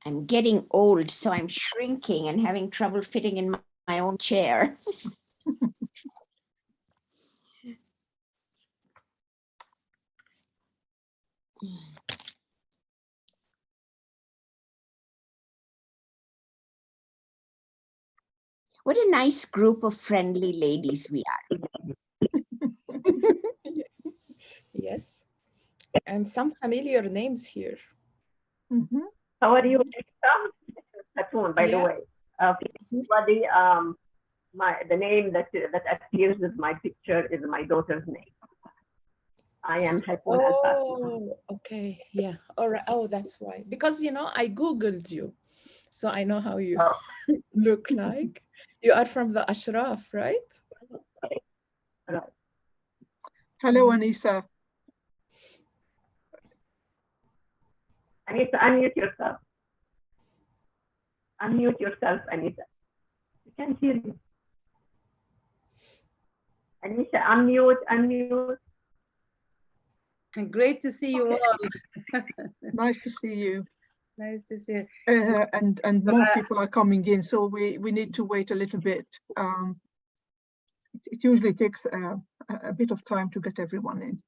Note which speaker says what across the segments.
Speaker 1: I'm getting old, so I'm shrinking and having trouble fitting in my own chair. What a nice group of friendly ladies we are.
Speaker 2: Yes, and some familiar names here.
Speaker 3: How are you, Hatun, by the way? Everybody, the name that appears with my picture is my daughter's name. I am Hatun.
Speaker 2: Oh, okay, yeah, all right. Oh, that's why. Because I Googled you, so I know how you look like. You are from the Ashraf, right?
Speaker 3: Right.
Speaker 4: Hello, Anisa.
Speaker 3: Anita, unmute yourself. Unmute yourself, Anita. I can't hear you. Anita, unmute.
Speaker 5: Great to see you all.
Speaker 4: Nice to see you.
Speaker 5: Nice to see you.
Speaker 4: And more people are coming in, so we need to wait a little bit. It usually takes a bit of time to get everyone in.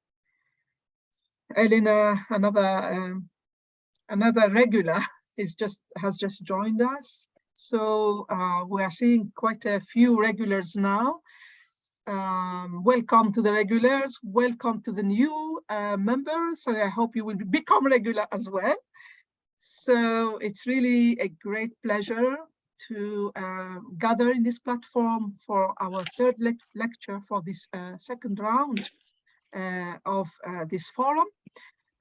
Speaker 4: Elena, another regular, has just joined us. So we are seeing quite a few regulars now. Welcome to the regulars. Welcome to the new members. And I hope you will become regular as well. So it's really a great pleasure to gather in this platform for our third lecture for this second round of this forum.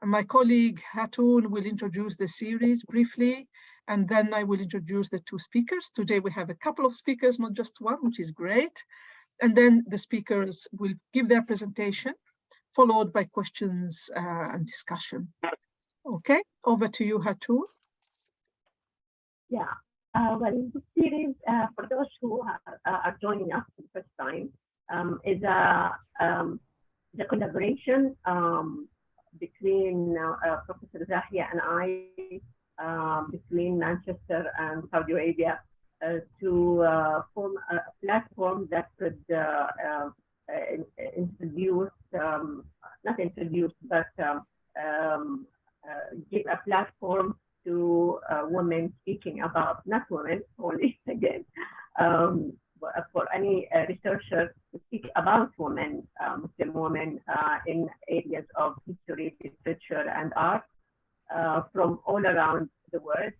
Speaker 4: And my colleague Hatun will introduce the series briefly, and then I will introduce the two speakers. Today we have a couple of speakers, not just one, which is great. And then the speakers will give their presentation, followed by questions and discussion. Okay, over to you, Hatun.
Speaker 3: Yeah, well, this series, for those who are joining us for the first time, is the collaboration between Professor Zahia and I, between Manchester and Saudi Arabia, to form a platform that could introduce, not introduce, but give a platform to women speaking about, not women only, again, for any researcher to speak about women, Muslim women, in areas of history, literature, and art from all around the world.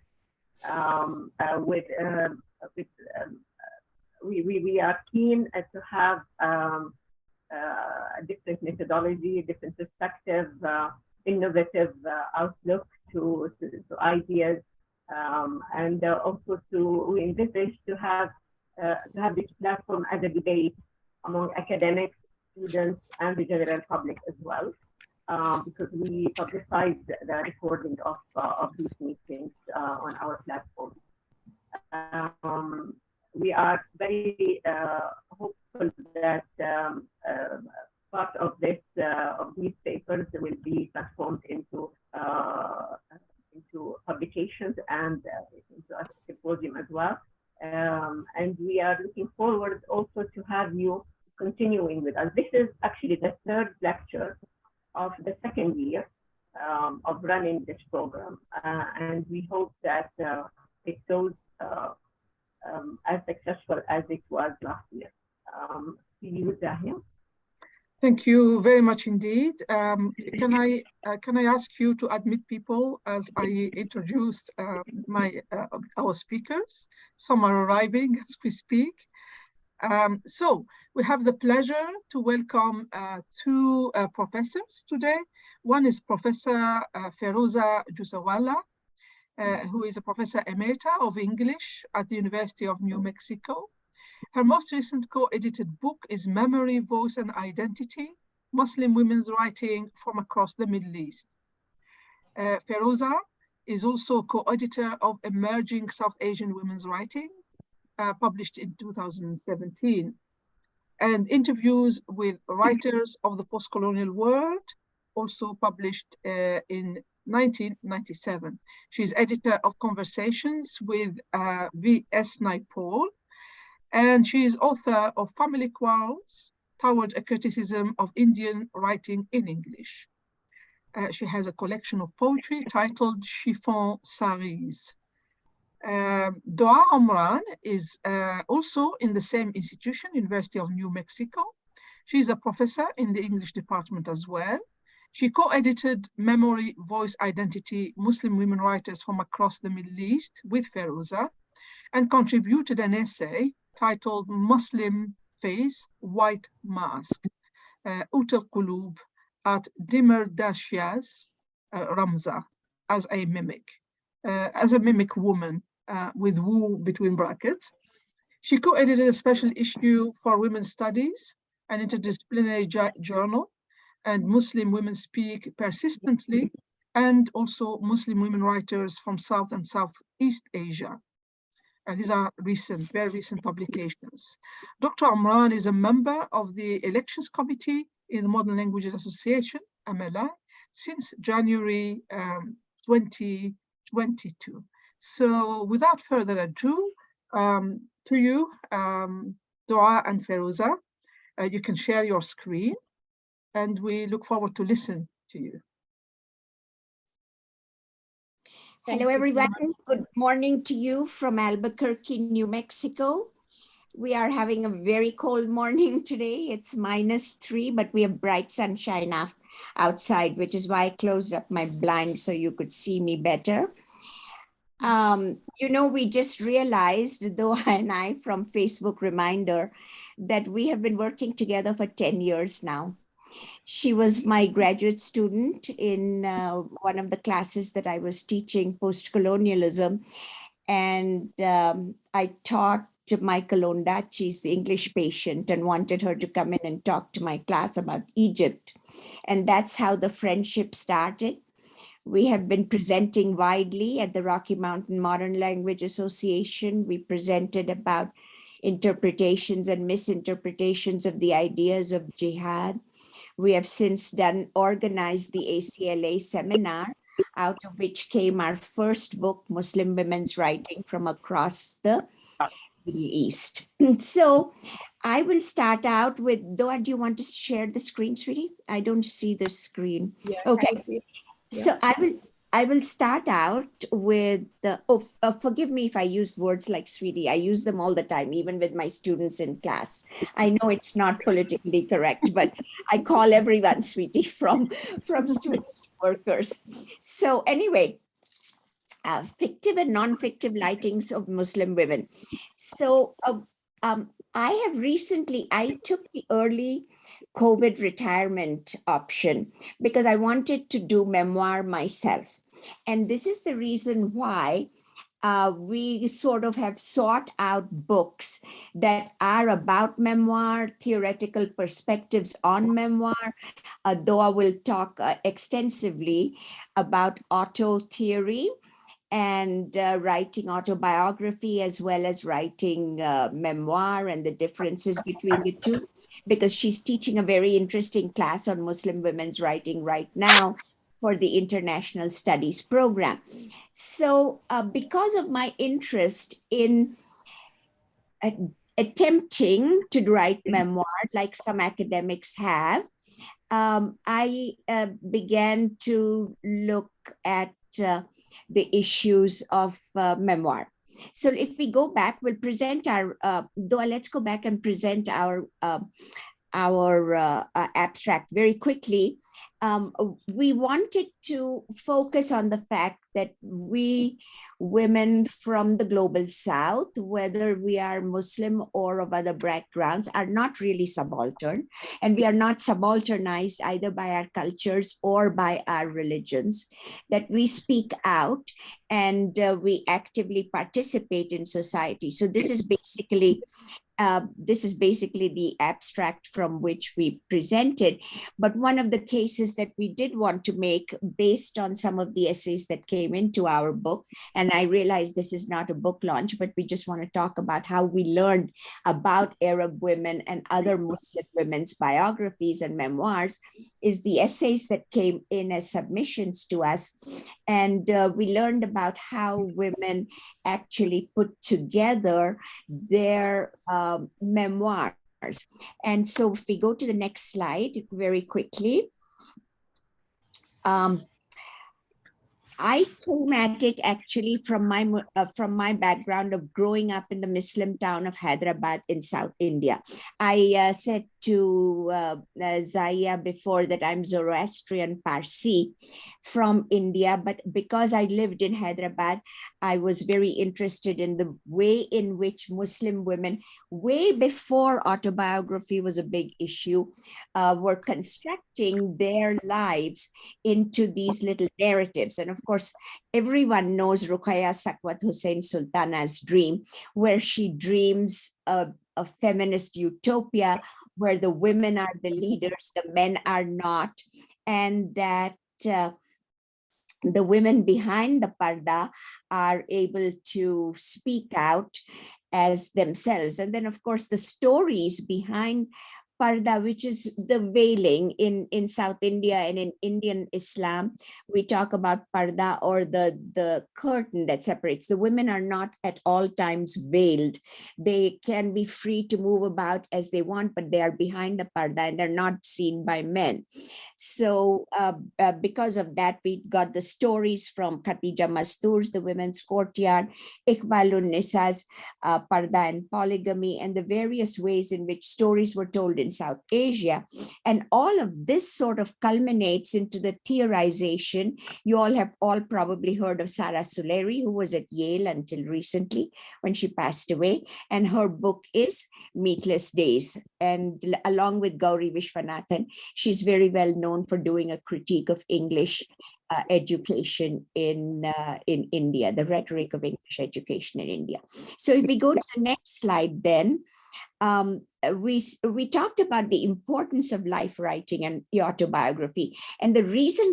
Speaker 3: We are keen to have a different methodology, a different perspective, innovative outlook to ideas, and also we envisage to have this platform as a debate among academics, students, and the general public as well, because we publicize the recording of these meetings on our platform. We are very hopeful that part of these papers will be transformed into publications and into a symposium as well. And we are looking forward also to have you continuing with us. This is actually the third lecture of the second year of running this program, and we hope that it goes as successful as it was last year. To you, Zahia.
Speaker 4: Thank you very much indeed. Can I ask you to admit people as I introduced our speakers? Some are arriving as we speak. So we have the pleasure to welcome two professors today. One is Professor Feroza Jussawalla, who is a Professor Emerita of English at the University of New Mexico. Her most recent co-edited book is Memory, Voice and Identity, Muslim Women's Writing from Across the Middle East. Feroza is also co-editor of Emerging South Asian Women's Writing, published in 2017. and interviews with writers of the post-colonial world, also published in 1997. She's editor of Conversations with V.S. Naipaul, and she is author of Family Quarrels Toward a Criticism of Indian Writing in English. She has a collection of poetry titled Chiffon Saris. Doaa Omran is also in the same institution, University of New Mexico. She's a professor in the English department as well. She co-edited Memory, Voice, Identity, Muslim Women Writers from Across the Middle East with Feroza, and contributed an essay titled Muslim Face, White Mask, Qūt al Qulūb at Dimmer Dashia's Ramza, as a mimic woman with woo between brackets. She co-edited a special issue for Women's Studies, an interdisciplinary journal, and Muslim Women Speak Persistently, and also Muslim women writers from South and Southeast Asia. These are recent, very recent publications. Dr. Omran is a member of the Elections Committee in the Modern Languages Association, MLA, since January 2022. So without further ado, to you, Doaa and Feroza, you can share your screen, and we look forward to listen to you.
Speaker 1: Hello, everyone. Good morning to you from Albuquerque, New Mexico. We are having a very cold morning today. It's -3, but we have bright sunshine outside, which is why I closed up my blind so you could see me better. You know, we just realized, Doaa and I, from Facebook Reminder, that we have been working together for 10 years now. She was my graduate student in one of the classes that I was teaching, post-colonialism. And I taught Michael Ondaatje's The English Patient and wanted her to come in and talk to my class about Egypt. And that's how the friendship started. We have been presenting widely at the Rocky Mountain Modern Language Association. We presented about interpretations and misinterpretations of the ideas of jihad. We have since organized the ACLA seminar, out of which came our first book, Muslim Women's Writing from Across the Middle East. So I will start out with, Doaa, do you want to share the screen, sweetie? I don't see the screen.
Speaker 2: Yeah,
Speaker 1: okay. So I will start out with the, forgive me if I use words like sweetie. I use them all the time, even with my students in class. I know it's not politically correct, but I call everyone sweetie from students to workers. So anyway, fictive and non-fictive writings of Muslim women. So I took the early COVID retirement option because I wanted to do memoir myself. And this is the reason why we sort of have sought out books that are about memoir, theoretical perspectives on memoir. Doaa will talk extensively about auto theory and writing autobiography, as well as writing memoir and the differences between the two, because she's teaching a very interesting class on Muslim women's writing right now for the International Studies program. So because of my interest in attempting to write memoir, like some academics have, I began to look at the issues of memoir. So if we go back, we'll present our, Doaa, let's go back and present our abstract very quickly. We wanted to focus on the fact that we women from the global south, whether we are Muslim or of other backgrounds, are not really subaltern, and we are not subalternized either by our cultures or by our religions, that we speak out and we actively participate in society. So this is basically This is basically the abstract from which we presented. But one of the cases that we did want to make based on some of the essays that came into our book, and I realize this is not a book launch, but we just want to talk about how we learned about Arab women and other Muslim women's biographies and memoirs, is the essays that came in as submissions to us. And we learned about how women actually put together their memoirs. And so if we go to the next slide very quickly, I came at it actually from my background of growing up in the Muslim town of Hyderabad in South India. I said to Zaya before that I'm Zoroastrian Parsi from India, but because I lived in Hyderabad, I was very interested in the way in which Muslim women, way before autobiography was a big issue, were constructing their lives into these little narratives. And of course, everyone knows Ruqayya Sakwat Hussain Sultana's dream, where she dreams of a feminist utopia where the women are the leaders, the men are not, and that the women behind the parda are able to speak out as themselves. And then, of course, the stories behind parda, which is the veiling in South India and in Indian Islam, we talk about parda, or the curtain that separates. The women are not at all times veiled. They can be free to move about as they want, but they are behind the parda and they're not seen by men. So because of that, we got the stories from Khatija Mastoor's The Women's Courtyard, Iqbalun Nisa's Parda and Polygamy, and the various ways in which stories were told in South Asia. And all of this sort of culminates into the theorization. You all have probably heard of Sarah Suleri, who was at Yale until recently when she passed away. And her book is Meatless Days. And along with Gauri Vishwanathan, she's very well known for doing a critique of English education in India, the rhetoric of English education in India. So if we go to the next slide, then we talked about the importance of life writing and autobiography, and the reason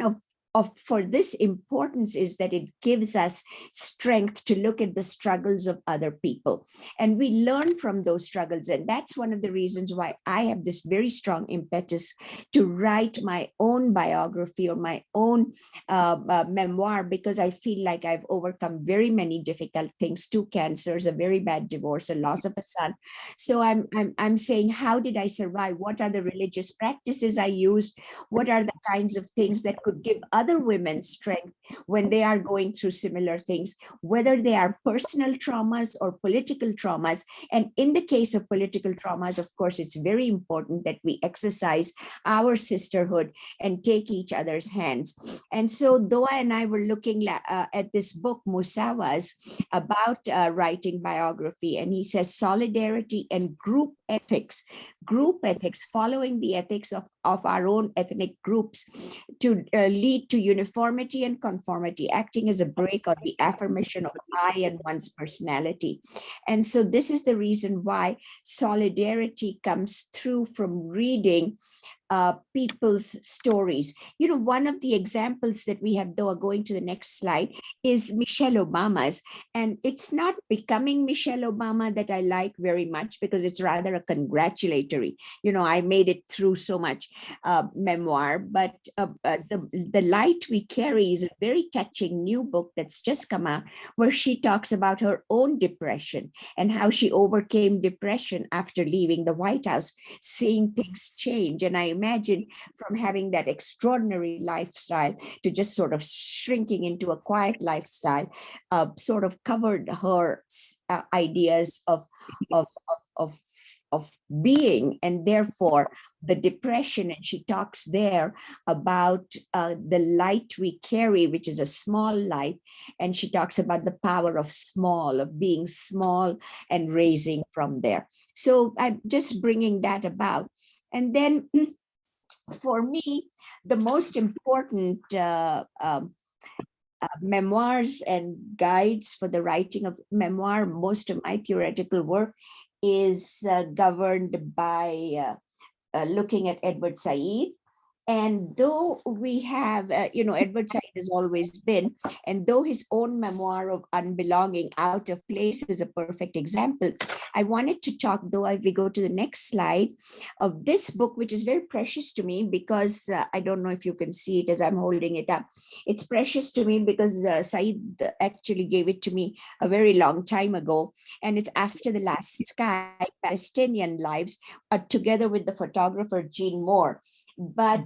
Speaker 1: for this importance is that it gives us strength to look at the struggles of other people, and we learn from those struggles. And that's one of the reasons why I have this very strong impetus to write my own biography or my own memoir, because I feel like I've overcome very many difficult things: 2 cancers, a very bad divorce, a loss of a son. So I'm saying, how did I survive? What are the religious practices I used? What are the kinds of things that could give other women strength when they are going through similar things, whether they are personal traumas or political traumas? And in the case of political traumas, of course, it's very important that we exercise our sisterhood and take each other's hands. And so Doaa and I were looking at this book, Musawas, about writing biography. And he says solidarity and group ethics, following the ethics of our own ethnic groups to lead to uniformity and conformity, acting as a brake on the affirmation of I and one's personality. And so this is the reason why solidarity comes through from reading people's stories. You know, one of the examples that we have, though, going to the next slide, is Michelle Obama's. And it's not Becoming Michelle Obama that I like very much, because it's rather a congratulatory. You know, I made it through so much memoir, but the Light We Carry is a very touching new book that's just come out, where she talks about her own depression and how she overcame depression after leaving the White House, seeing things change. And I imagine from having that extraordinary lifestyle to just sort of shrinking into a quiet lifestyle, sort of covered her ideas of being, and therefore the depression. And she talks there about the light we carry, which is a small light. And she talks about the power of small, of being small and raising from there. So I'm just bringing that about. And then for me, the most important memoirs and guides for the writing of memoir, most of my theoretical work is governed by looking at Edward Said. And though we have, Edward Said has always been, and though his own memoir of unbelonging, out of place, is a perfect example, I wanted to talk, though, if we go to the next slide, of this book, which is very precious to me because I don't know if you can see it as I'm holding it up. It's precious to me because Said actually gave it to me a very long time ago. And it's After the Last Sky, Palestinian Lives, together with the photographer Jean Moore. But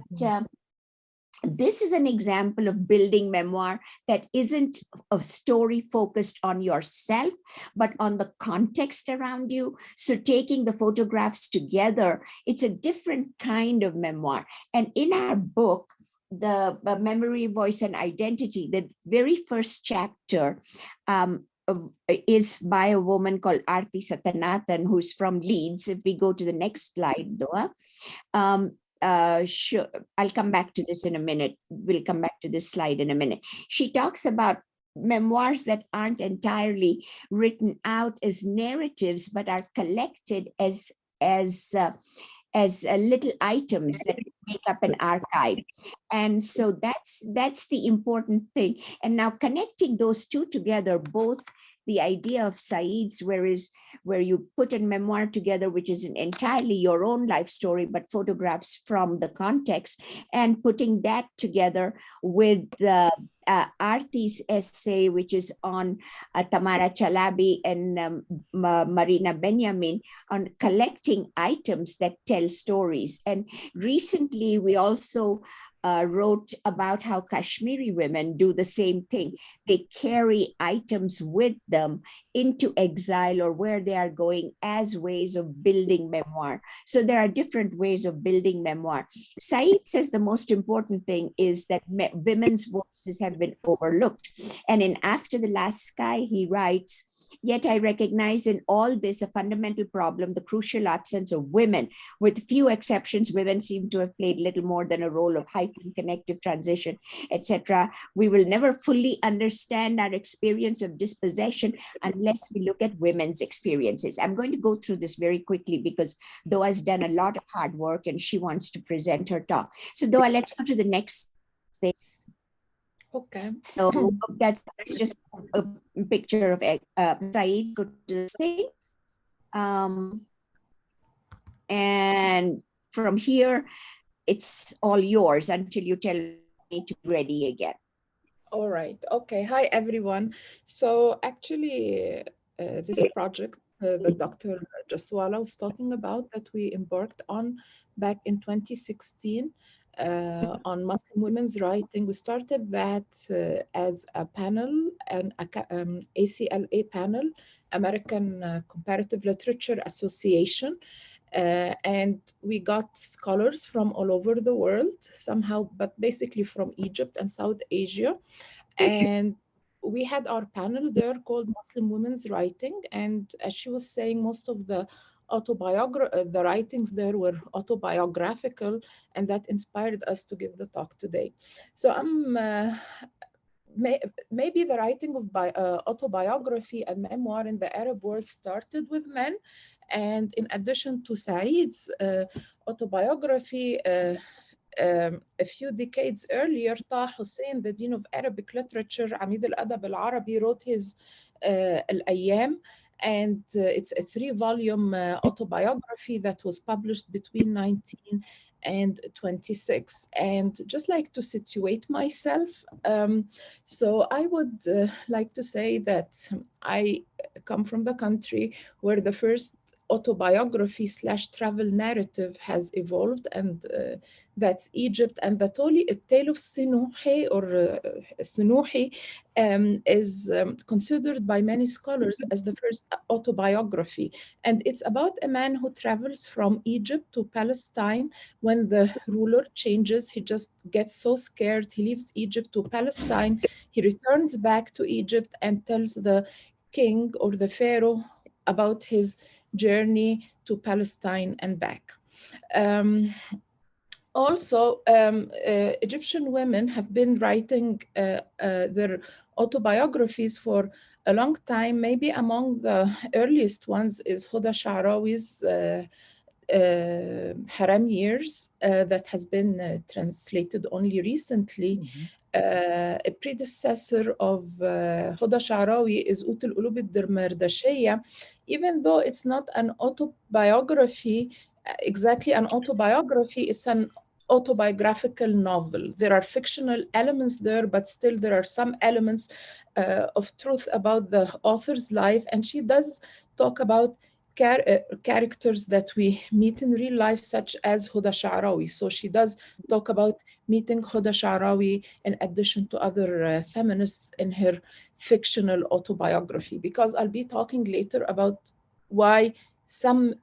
Speaker 1: this is an example of building memoir that isn't a story focused on yourself, but on the context around you. So taking the photographs together, it's a different kind of memoir. And in our book, the Memory, Voice, and Identity, the very first chapter is by a woman called Arti Satanathan, who's from Leeds. If we go to the next slide, Doaa. Sure, I'll come back to this in a minute. We'll come back to this slide in a minute. She talks about memoirs that aren't entirely written out as narratives, but are collected as little items that make up an archive. And so that's the important thing. And now connecting those two together, both the idea of Said's, where you put a memoir together, which is entirely your own life story, but photographs from the context, and putting that together with the Arti's essay, which is on Tamara Chalabi and Marina Benjamin, on collecting items that tell stories. And recently, we also wrote about how Kashmiri women do the same thing. They carry items with them into exile or where they are going as ways of building memoir. So there are different ways of building memoir. Said says the most important thing is that women's voices have been overlooked. And in After the Last Sky, he writes, "Yet I recognize in all this a fundamental problem, the crucial absence of women. With few exceptions, women seem to have played little more than a role of hyphen, connective transition, etc. We will never fully understand our experience of dispossession unless we look at women's experiences." I'm going to go through this very quickly because Doaa has done a lot of hard work and she wants to present her talk. So Doaa, let's go to the next thing.
Speaker 2: Okay.
Speaker 1: So that's just a picture of Said. Go to this thing. And from here, it's all yours until you tell me to be ready again.
Speaker 2: All right. Okay. Hi, everyone. So actually, this project that Dr. Jussawalla was talking about that we embarked on back in 2016 on Muslim women's writing, we started that as a panel, an ACLA panel, American Comparative Literature Association. And we got scholars from all over the world somehow, but basically from Egypt and South Asia. And we had our panel there called Muslim Women's Writing. And as she was saying, most of the the writings there were autobiographical, and that inspired us to give the talk today. So maybe the writing of autobiography and memoir in the Arab world started with men. And in addition to Said's autobiography, a few decades earlier, Taha Hussein, the Dean of Arabic Literature, Amid al-Adab al-Arabi, wrote his Al-Ayyam, and it's a 3-volume autobiography that was published between 19 and 26. And just like to situate myself, so I would like to say that I come from the country where the first autobiography / travel narrative has evolved, and that's Egypt. And the tale of Sinuhi or Sinuhi is considered by many scholars as the first autobiography. And it's about a man who travels from Egypt to Palestine when the ruler changes. He just gets so scared. He leaves Egypt to Palestine. He returns back to Egypt and tells the king or the pharaoh about his journey to Palestine and back. Also, Egyptian women have been writing their autobiographies for a long time. Maybe among the earliest ones is Huda Sha'rawi's Haram Years that has been translated only recently. A predecessor of Huda Sha'rawi is Qūt al Qulūb, even though it's not an autobiography, exactly an autobiography, it's an autobiographical novel. There are fictional elements there, but still there are some elements of truth about the author's life. And she does talk about characters that we meet in real life, such as Huda Sha'rawi. So she does talk about meeting Huda Sha'rawi in addition to other feminists in her fictional autobiography, because I'll be talking later about why some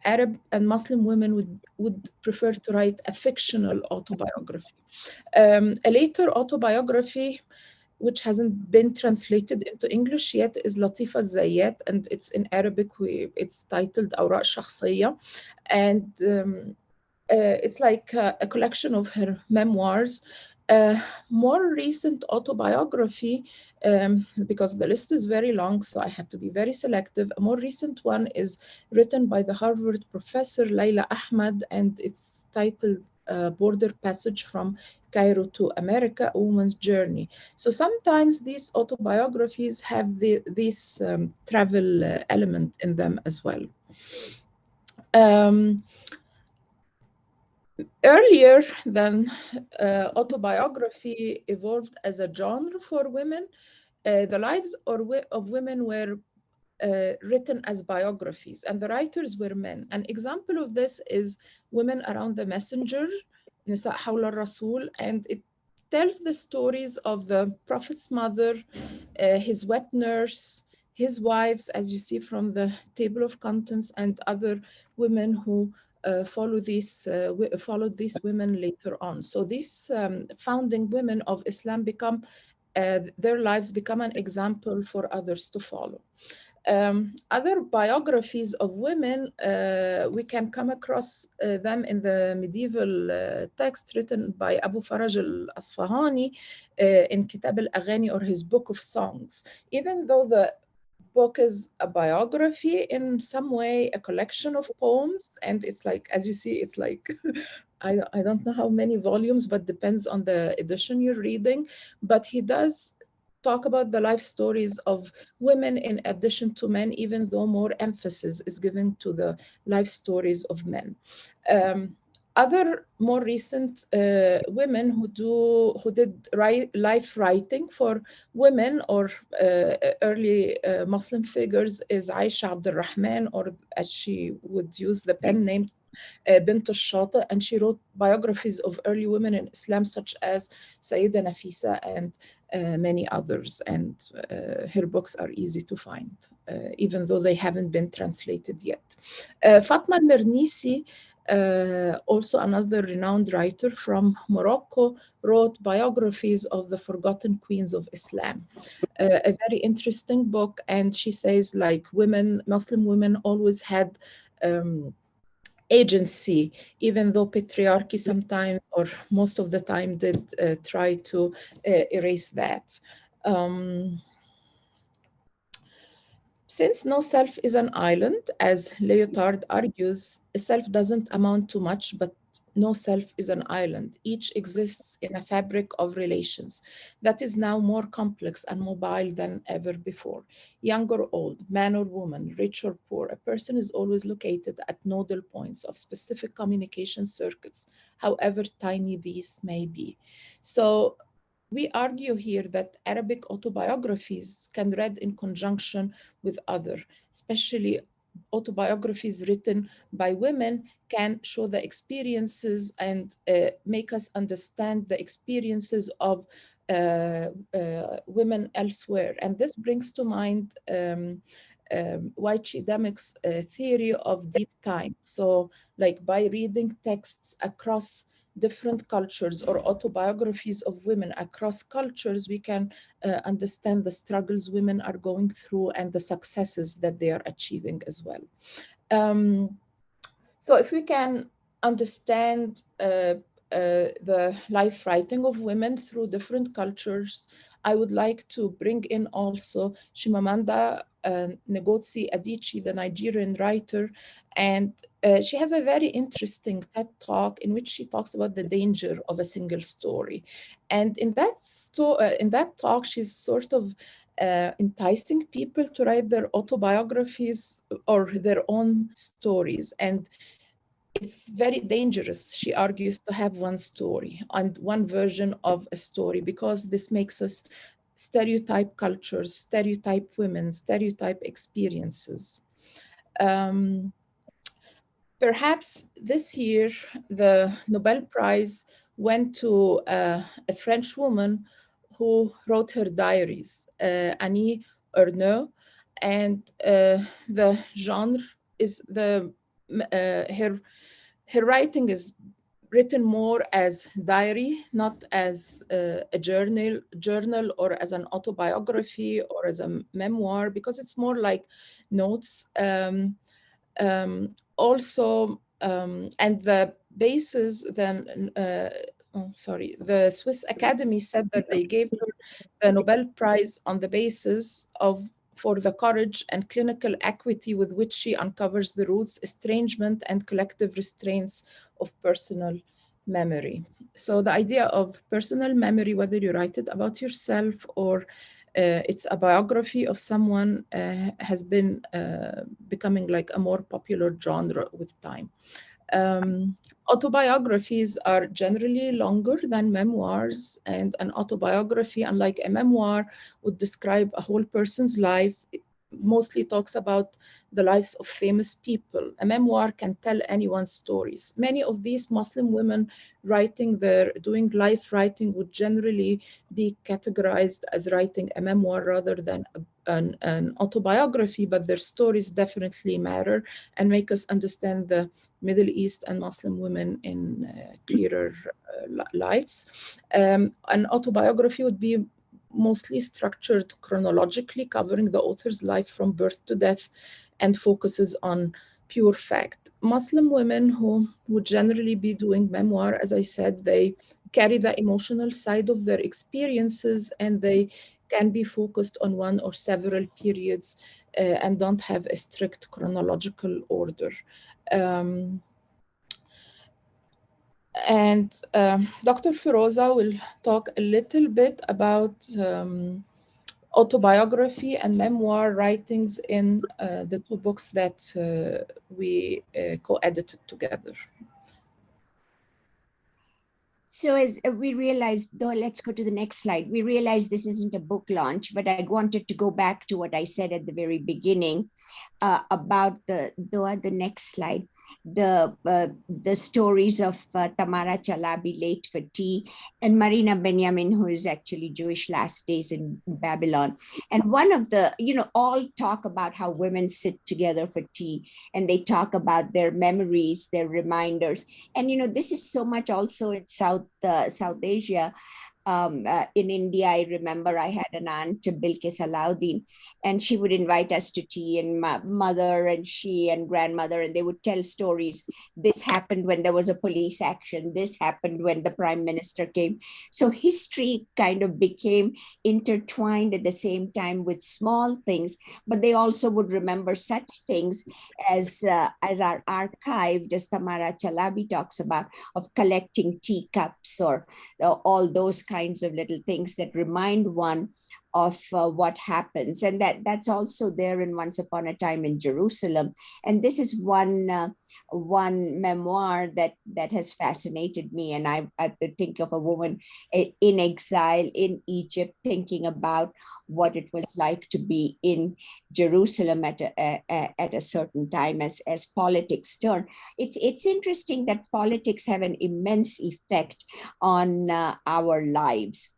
Speaker 2: Arab and Muslim women would prefer to write a fictional autobiography. A later autobiography, which hasn't been translated into English yet, is Latifa Zayyat, and it's in Arabic. It's titled Awraq Shakhsiyya, and it's like a collection of her memoirs. More recent autobiography, because the list is very long, so I had to be very selective. A more recent one is written by the Harvard professor Layla Ahmad, and it's titled Border Passage from Cairo to America, A Woman's Journey. So sometimes these autobiographies have this travel element in them as well. Earlier than autobiography evolved as a genre for women, the lives of women were written as biographies, and the writers were men. An example of this is Women Around the Messenger, Nisa Hawla Rasul, and it tells the stories of the Prophet's mother, his wet nurse, his wives, as you see from the table of contents, and other women who followed these women later on. So these founding women of Islam become their lives become an example for others to follow. Other biographies of women, we can come across them in the medieval text written by Abu Faraj al-Asfahani in Kitab al-Aghani, or his book of songs. Even though the book is a biography, in some way a collection of poems, and it's like, as you see, it's like I don't know how many volumes, but depends on the edition you're reading. But he does talk about the life stories of women in addition to men, even though more emphasis is given to the life stories of men. Other more recent women who did life writing for women, or early Muslim figures, is Aisha Abdul Rahman, or as she would use the pen name, Bint al-Shati, and she wrote biographies of early women in Islam, such as Azar Nafisi and many others. And her books are easy to find, even though they haven't been translated yet. Fatma al-Mernisi, also another renowned writer from Morocco, wrote biographies of the forgotten queens of Islam. A very interesting book, and she says, like, Muslim women always had agency, even though patriarchy sometimes, or most of the time, did try to erase that. Since no self is an island, as Lyotard argues, a self doesn't amount to much, but no self is an island. Each exists in a fabric of relations that is now more complex and mobile than ever before. Young or old, man or woman, rich or poor, a person is always located at nodal points of specific communication circuits, however tiny these may be. So we argue here that Arabic autobiographies can read in conjunction with other, especially autobiographies written by women, can show the experiences and make us understand the experiences of women elsewhere. And this brings to mind White Shidamic's theory of deep time. So, like, by reading texts across different cultures, or autobiographies of women across cultures, we can understand the struggles women are going through and the successes that they are achieving as well. So if we can understand the life writing of women through different cultures. I would like to bring in also Chimamanda Ngozi Adichie, the Nigerian writer, and she has a very interesting TED talk in which she talks about the danger of a single story. And in that talk, she's sort of enticing people to write their autobiographies or their own stories. And it's very dangerous, she argues, to have one story and one version of a story, because this makes us stereotype cultures, stereotype women, stereotype experiences. Perhaps this year, the Nobel Prize went to a French woman who wrote her diaries, Annie Ernaux, and the genre is her writing is written more as diary, not as a journal or as an autobiography or as a memoir, because it's more like notes. And the basis then, the Swiss Academy said that they gave her the Nobel Prize on the basis of for the courage and clinical acuity with which she uncovers the roots, estrangement, and collective restraints of personal memory. So the idea of personal memory, whether you write it about yourself or it's a biography of someone, has been becoming like a more popular genre with time. Autobiographies are generally longer than memoirs, and an autobiography, unlike a memoir, would describe a whole person's life. It mostly talks about the lives of famous people. A memoir can tell anyone's stories. Many of these Muslim women doing life writing would generally be categorized as writing a memoir rather than an autobiography, but their stories definitely matter and make us understand the Middle East and Muslim women in clearer lights. An autobiography would be mostly structured chronologically, covering the author's life from birth to death, and focuses on pure fact. Muslim women who would generally be doing memoir, as I said, they carry the emotional side of their experiences, and they can be focused on one or several periods and don't have a strict chronological order. Dr. Feroza will talk a little bit about autobiography and memoir writings in the two books that we co-edited together.
Speaker 1: So as we realized, though, let's go to the next slide. We realized this isn't a book launch, but I wanted to go back to what I said at the very beginning about the next slide, the stories of Tamara Chalabi, late for tea, and Marina Benjamin, who is actually Jewish last days in Babylon. And one of the, all talk about how women sit together for tea, and they talk about their memories, their reminders. And, this is so much also in South Asia. In India, I remember I had an aunt, Bilkis Alauddin, and she would invite us to tea, and my mother and she and grandmother, and they would tell stories. This happened when there was a police action. This happened when the prime minister came. So history kind of became intertwined at the same time with small things, but they also would remember such things as our archive, just Tamara Chalabi talks about, of collecting teacups or all those kinds of little things that remind one of what happens. And that's also there in Once Upon a Time in Jerusalem. And this is one memoir that has fascinated me. And I think of a woman in exile in Egypt, thinking about what it was like to be in Jerusalem at a certain time as politics turn. It's interesting that politics have an immense effect on our lives.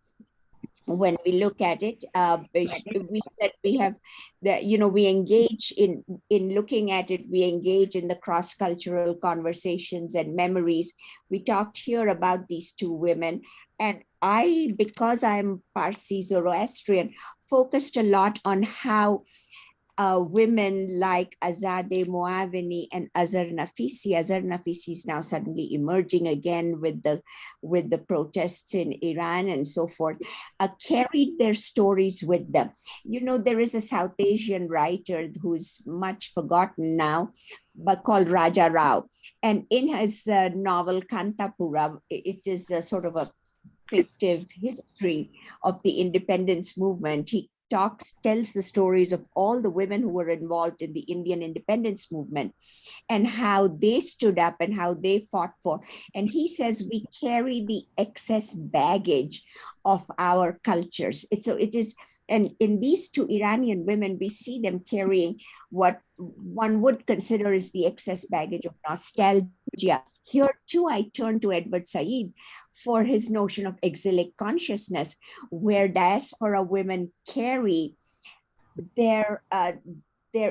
Speaker 1: When we look at it, we said we have we engage in looking at it, we engage in the cross-cultural conversations and memories. We talked here about these two women, and because I'm Parsi Zoroastrian, focused a lot on how women like Azadeh Moaveni and Azar Nafisi. Azar Nafisi is now suddenly emerging again with the protests in Iran and so forth, carried their stories with them. You know, there is a South Asian writer who's much forgotten now, but called Raja Rao. And in his novel Kantapura, it is a sort of a fictive history of the independence movement. He tells the stories of all the women who were involved in the Indian independence movement and how they stood up and how they fought for. And he says we carry the excess baggage of our cultures. And in these two Iranian women, we see them carrying what one would consider is the excess baggage of nostalgia. Here too, I turn to Edward Said for his notion of exilic consciousness, where diaspora women carry their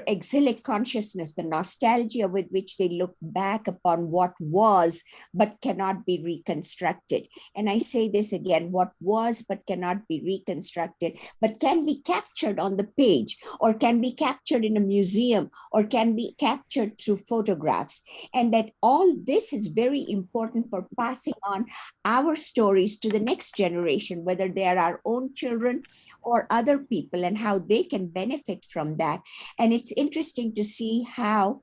Speaker 1: exilic consciousness, the nostalgia with which they look back upon what was, but cannot be reconstructed. And I say this again, what was, but cannot be reconstructed, but can be captured on the page, or can be captured in a museum, or can be captured through photographs. And that all this is very important for passing on our stories to the next generation, whether they are our own children or other people, and how they can benefit from that. And it's interesting to see how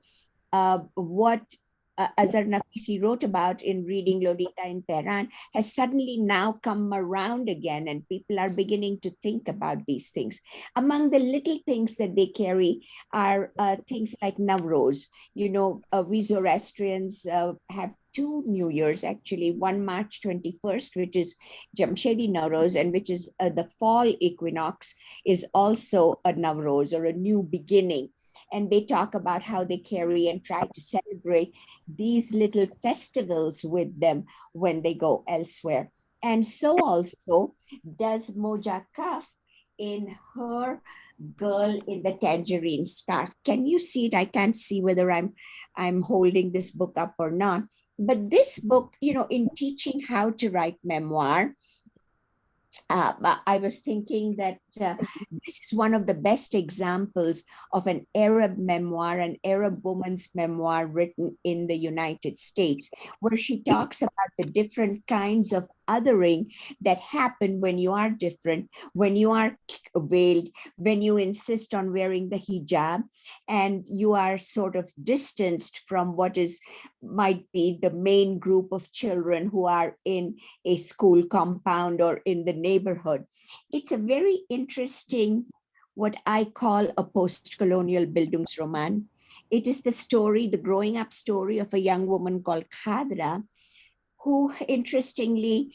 Speaker 1: what Azar Nafisi wrote about in Reading Lolita in Tehran has suddenly now come around again, and people are beginning to think about these things. Among the little things that they carry are things like Navroz. You know, we Zoroastrians have two New Years, actually, one March 21st, which is Jamshedi Navroz, and which is the fall equinox, is also a Navroz, or a new beginning. And they talk about how they carry and try to celebrate these little festivals with them when they go elsewhere. And so also does Mohja Kahf in her Girl in the Tangerine Scarf. Can you see it? I can't see whether I'm holding this book up or not. But this book, you know, in teaching how to write memoir, I was thinking that this is one of the best examples of an Arab memoir, an Arab woman's memoir written in the United States, where she talks about the different kinds of othering that happen when you are different, when you are veiled, when you insist on wearing the hijab, and you are sort of distanced from what might be the main group of children who are in a school compound or in the neighborhood. It's a very interesting, what I call a post-colonial Bildungsroman. It is the story, the growing up story of a young woman called Khadra, who interestingly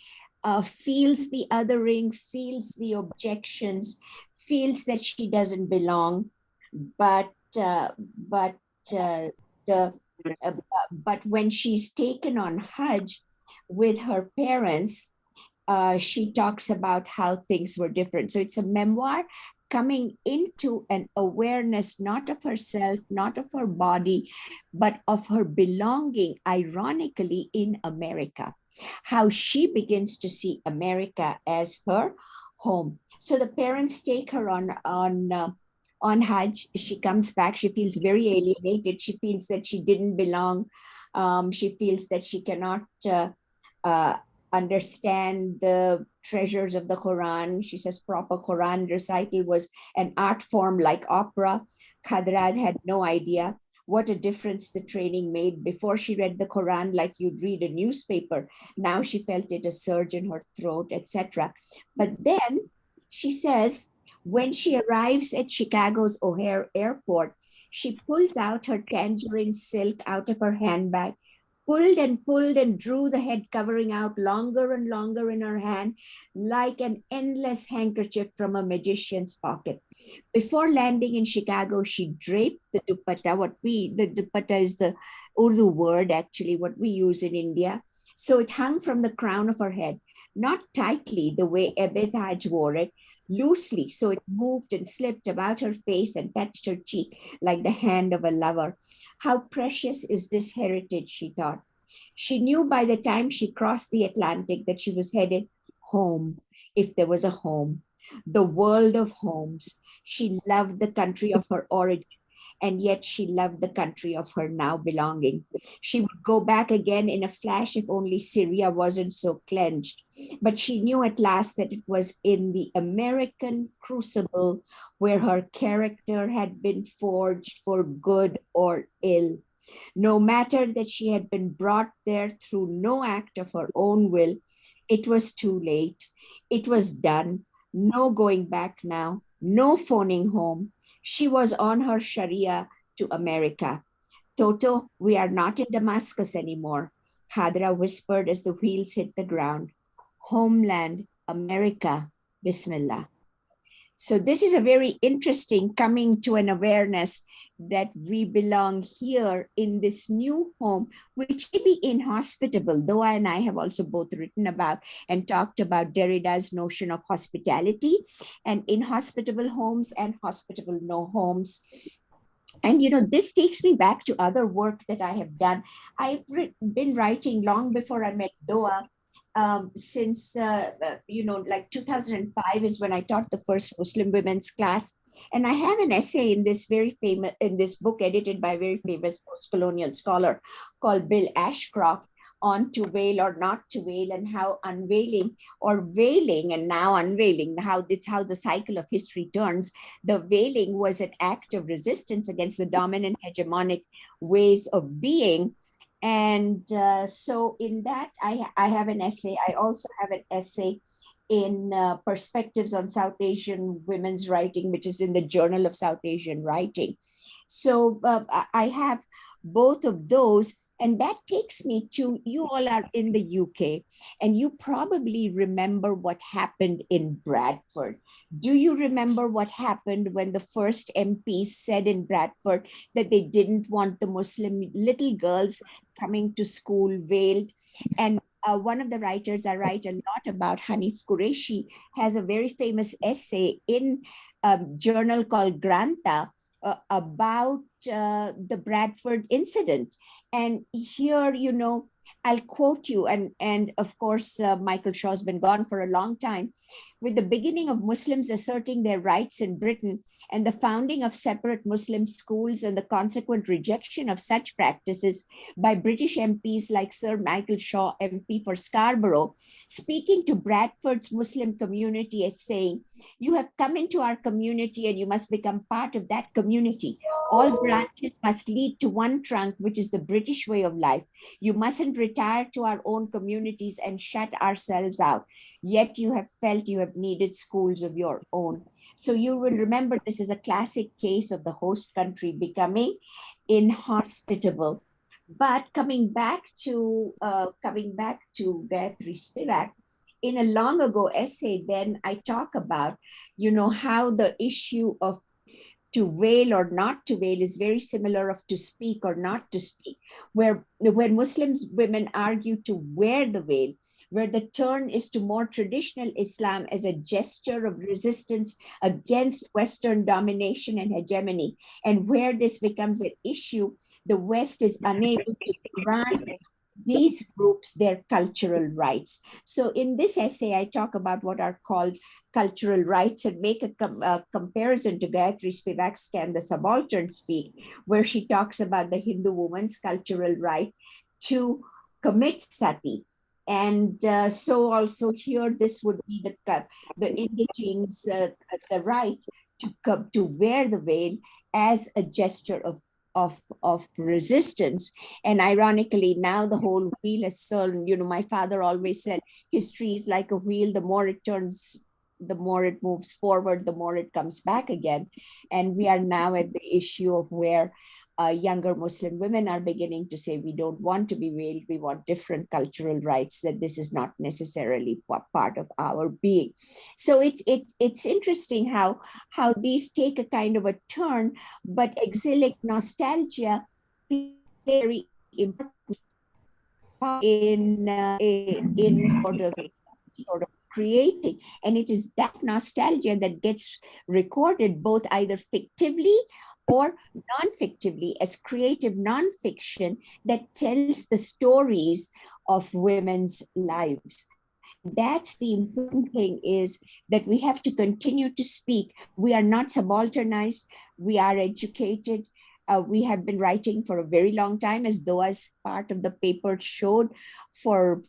Speaker 1: feels the othering, feels the objections, feels that she doesn't belong, but when she's taken on Hajj with her parents, she talks about how things were different. So it's a memoir coming into an awareness, not of herself, not of her body, but of her belonging, ironically, in America. How she begins to see America as her home. So the parents take her on Hajj. She comes back. She feels very alienated. She feels that she didn't belong. She feels that she cannot understand the treasures of the Quran. She says proper Quran recital was an art form like opera. Khadrad had no idea what a difference the training made. Before she read the Quran like you'd read a newspaper. Now she felt it a surge in her throat, etc. But then she says, when she arrives at Chicago's O'Hare Airport, she pulls out her tangerine silk out of her handbag, pulled and drew the head covering out longer and longer in her hand, like an endless handkerchief from a magician's pocket. Before landing in Chicago, she draped the dupatta. The dupatta is the Urdu word, actually, what we use in India. So it hung from the crown of her head, not tightly the way Ebed Hajj wore it, loosely, so it moved and slipped about her face and touched her cheek like the hand of a lover. How precious is this heritage, she thought. She knew by the time she crossed the Atlantic that she was headed home, if there was a home, the world of homes. She loved the country of her origin, and yet she loved the country of her now belonging. She would go back again in a flash if only Syria wasn't so clenched. But she knew at last that it was in the American crucible where her character had been forged for good or ill. No matter that she had been brought there through no act of her own will, it was too late. It was done. No going back now. No phoning home. She was on her Sharia to America. Toto, we are not in Damascus anymore, Khadra whispered as the wheels hit the ground. Homeland, America, Bismillah. So this is a very interesting coming to an awareness that we belong here in this new home, which may be inhospitable. Doaa and I have also both written about and talked about Derrida's notion of hospitality and inhospitable homes and hospitable no homes. And, you know, this takes me back to other work that I have done. I've been writing long before I met Doaa. Since, you know, like 2005 is when I taught the first Muslim women's class. And I have an essay in this in this book edited by a very famous post-colonial scholar called Bill Ashcroft on to veil or not to veil, and how unveiling or veiling and now unveiling, how it's how the cycle of history turns. The veiling was an act of resistance against the dominant hegemonic ways of being. And so in that, I have an essay. I also have an essay in Perspectives on South Asian Women's Writing, which is in the Journal of South Asian Writing. So I have both of those. And that takes me to, you all are in the UK, and you probably remember what happened in Bradford. Do you remember what happened when the first MPs said in Bradford that they didn't want the Muslim little girls coming to school veiled? And one of the writers I write a lot about, Hanif Qureshi, has a very famous essay in a journal called Granta about the Bradford incident. And here, you know, I'll quote you, and of course, Michael Shaw's been gone for a long time. With the beginning of Muslims asserting their rights in Britain and the founding of separate Muslim schools and the consequent rejection of such practices by British MPs like Sir Michael Shaw, MP for Scarborough, speaking to Bradford's Muslim community as saying, "You have come into our community and you must become part of that community. All branches must lead to one trunk, which is the British way of life. You mustn't retire to our own communities and shut ourselves out. Yet you have felt you have needed schools of your own." So you will remember this is a classic case of the host country becoming inhospitable. But coming back to Gayatri Spivak, in a long ago essay, then I talk about, you know, how the issue of to veil or not to veil is very similar of to speak or not to speak, where when Muslims women argue to wear the veil, where the turn is to more traditional Islam as a gesture of resistance against Western domination and hegemony, and where this becomes an issue, the West is unable to grant these groups their cultural rights. So in this essay, I talk about what are called cultural rights and make a comparison to Gayatri Spivak's The Subaltern Speak, where she talks about the Hindu woman's cultural right to commit sati. And so also here, this would be the indigenes, the right to wear the veil as a gesture of resistance. And ironically, now the whole wheel has turned. You know, my father always said, history is like a wheel. The more it turns, the more it moves forward, the more it comes back again. And we are now at the issue of where younger Muslim women are beginning to say, we don't want to be veiled, we want different cultural rights, that this is not necessarily part of our being. So it's interesting how these take a kind of a turn, but exilic nostalgia plays a very important part in sort of creating. And it is that nostalgia that gets recorded both either fictively or non-fictively as creative non-fiction that tells the stories of women's lives. that's the important thing, is that we have to continue to speak. We are not subalternized. We are educated. We have been writing for a very long time, as Doa's part of the paper showed, for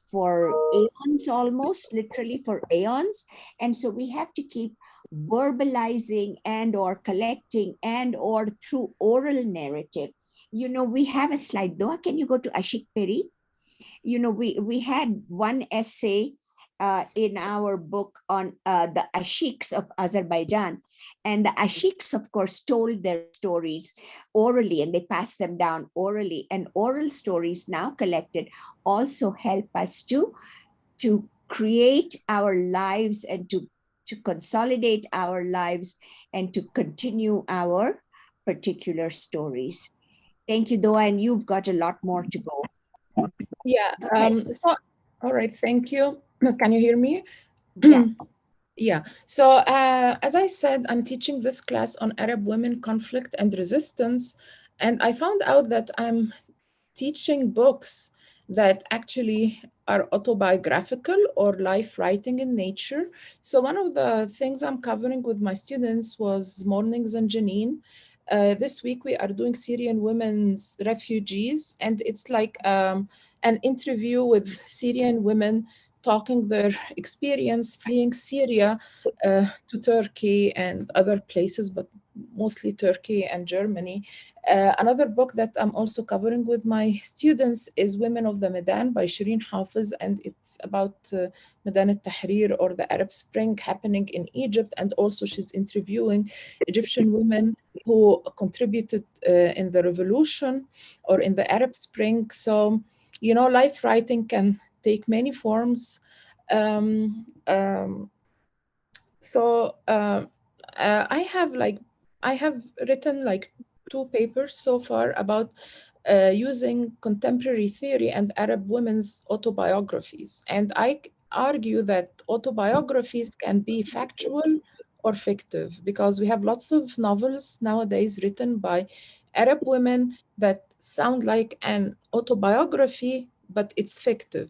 Speaker 1: aeons, almost literally for aeons. And so we have to keep verbalizing and or collecting and or through oral narrative. You know, we have a slide. Doa, can you go to Ashik Peri? You know, we had one essay in our book on the Ashiks of Azerbaijan. And the Ashiks, of course, told their stories orally, and they passed them down orally. And oral stories now collected also help us to create our lives and to consolidate our lives and to continue our particular stories. Thank you, Doa, and you've got a lot more to go.
Speaker 2: Yeah. So, all right. Thank you. Can you hear me?
Speaker 1: Yeah.
Speaker 2: Yeah. So, as I said, I'm teaching this class on Arab women, conflict, and resistance. And I found out that I'm teaching books that actually are autobiographical or life writing in nature. So one of the things I'm covering with my students was Mornings and Janine. This week we are doing Syrian women's refugees, and it's like an interview with Syrian women talking their experience fleeing Syria to Turkey and other places, but mostly Turkey and Germany. Another book that I'm also covering with my students is Women of the Medan by Shireen Hafiz, and it's about Medan al-Tahrir, or the Arab Spring, happening in Egypt. And also she's interviewing Egyptian women who contributed in the revolution or in the Arab Spring. So, you know, life writing can take many forms. Um, um, I have written like 2 papers so far about using contemporary theory and Arab women's autobiographies. And I argue that autobiographies can be factual or fictive, because we have lots of novels nowadays written by Arab women that sound like an autobiography, but it's fictive.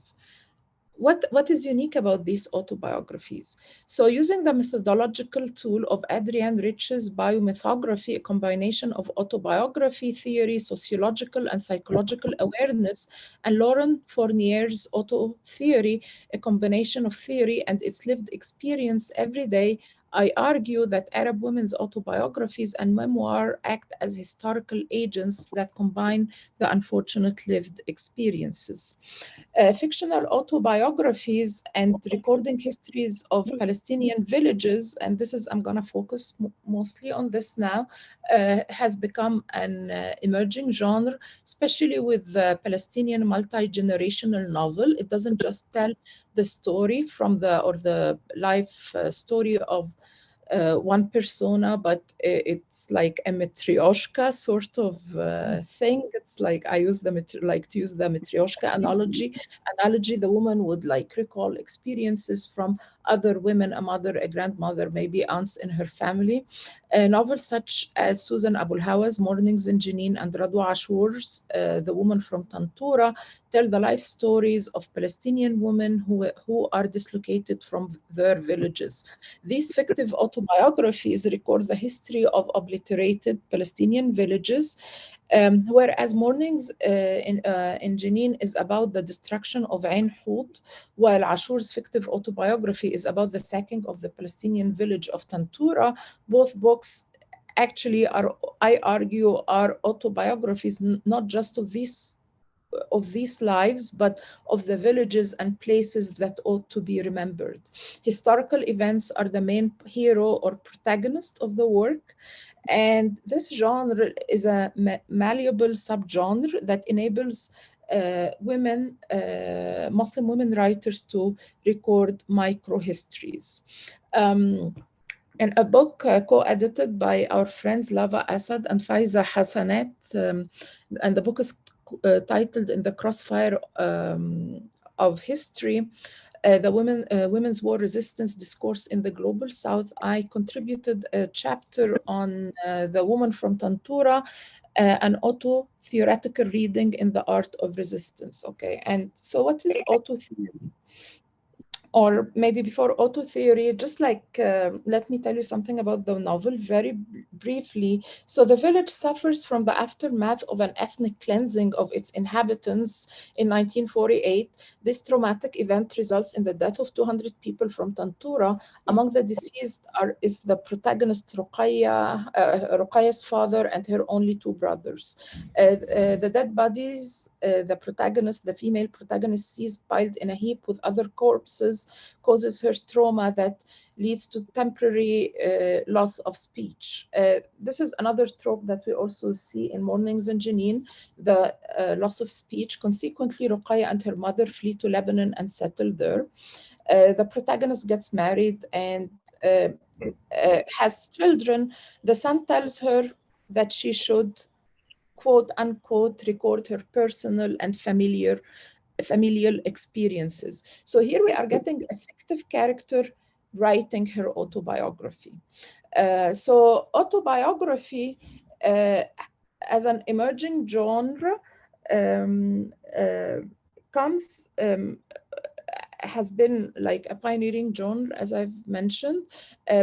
Speaker 2: What is unique about these autobiographies? So using the methodological tool of Adrienne Rich's biomythography, a combination of autobiography theory, sociological and psychological awareness, and Laurent Fournier's auto theory, a combination of theory and its lived experience every day, I argue that Arab women's autobiographies and memoir act as historical agents that combine the unfortunate lived experiences. Fictional autobiographies and recording histories of Palestinian villages, and this is, I'm going to focus mostly on this now, has become an emerging genre, especially with the Palestinian multi-generational novel. It doesn't just tell the story from the life story of one persona, but it's like a matryoshka sort of thing. It's like I use the to use the matryoshka analogy. The woman would like recall experiences from other women, a mother, a grandmother, maybe aunts in her family. Novels such as Susan Abul Hawa's Mornings in Jenin and Radwa Ashour's The Woman from Tantura tell the life stories of Palestinian women who are dislocated from their villages. These fictive autobiographies record the history of obliterated Palestinian villages, whereas Mornings in Jenin is about the destruction of Ain Hout, while Ashour's fictive autobiography is about the sacking of the Palestinian village of Tantura. Both books actually are, I argue, are autobiographies, not just of these lives, but of the villages and places that ought to be remembered. Historical events are the main hero or protagonist of the work, and this genre is a malleable subgenre that enables Muslim women writers to record microhistories. And a book co-edited by our friends Lava Asad and Faiza Hassanet, and the book is titled In the Crossfire of History, the Women's War Resistance Discourse in the Global South. I contributed a chapter on the woman from Tantura, an auto-theoretical reading in the art of resistance. Okay, and so what is auto-theory? or maybe before auto theory, just like, let me tell you something about the novel very briefly. So the village suffers from the aftermath of an ethnic cleansing of its inhabitants in 1948. This traumatic event results in the death of 200 people from Tantura. Among the deceased is the protagonist Ruqayya's father and her only two brothers. The dead bodies, the female protagonist sees piled in a heap with other corpses, causes her trauma that leads to temporary loss of speech. This is another trope that we also see in Mornings and Janine, the loss of speech. Consequently, Ruqayya and her mother flee to Lebanon and settle there. The protagonist gets married and has children. The son tells her that she should, quote unquote, record her personal and familial experiences. So here we are getting a fictive character writing her autobiography. So autobiography as an emerging genre comes has been like a pioneering genre, as I've mentioned.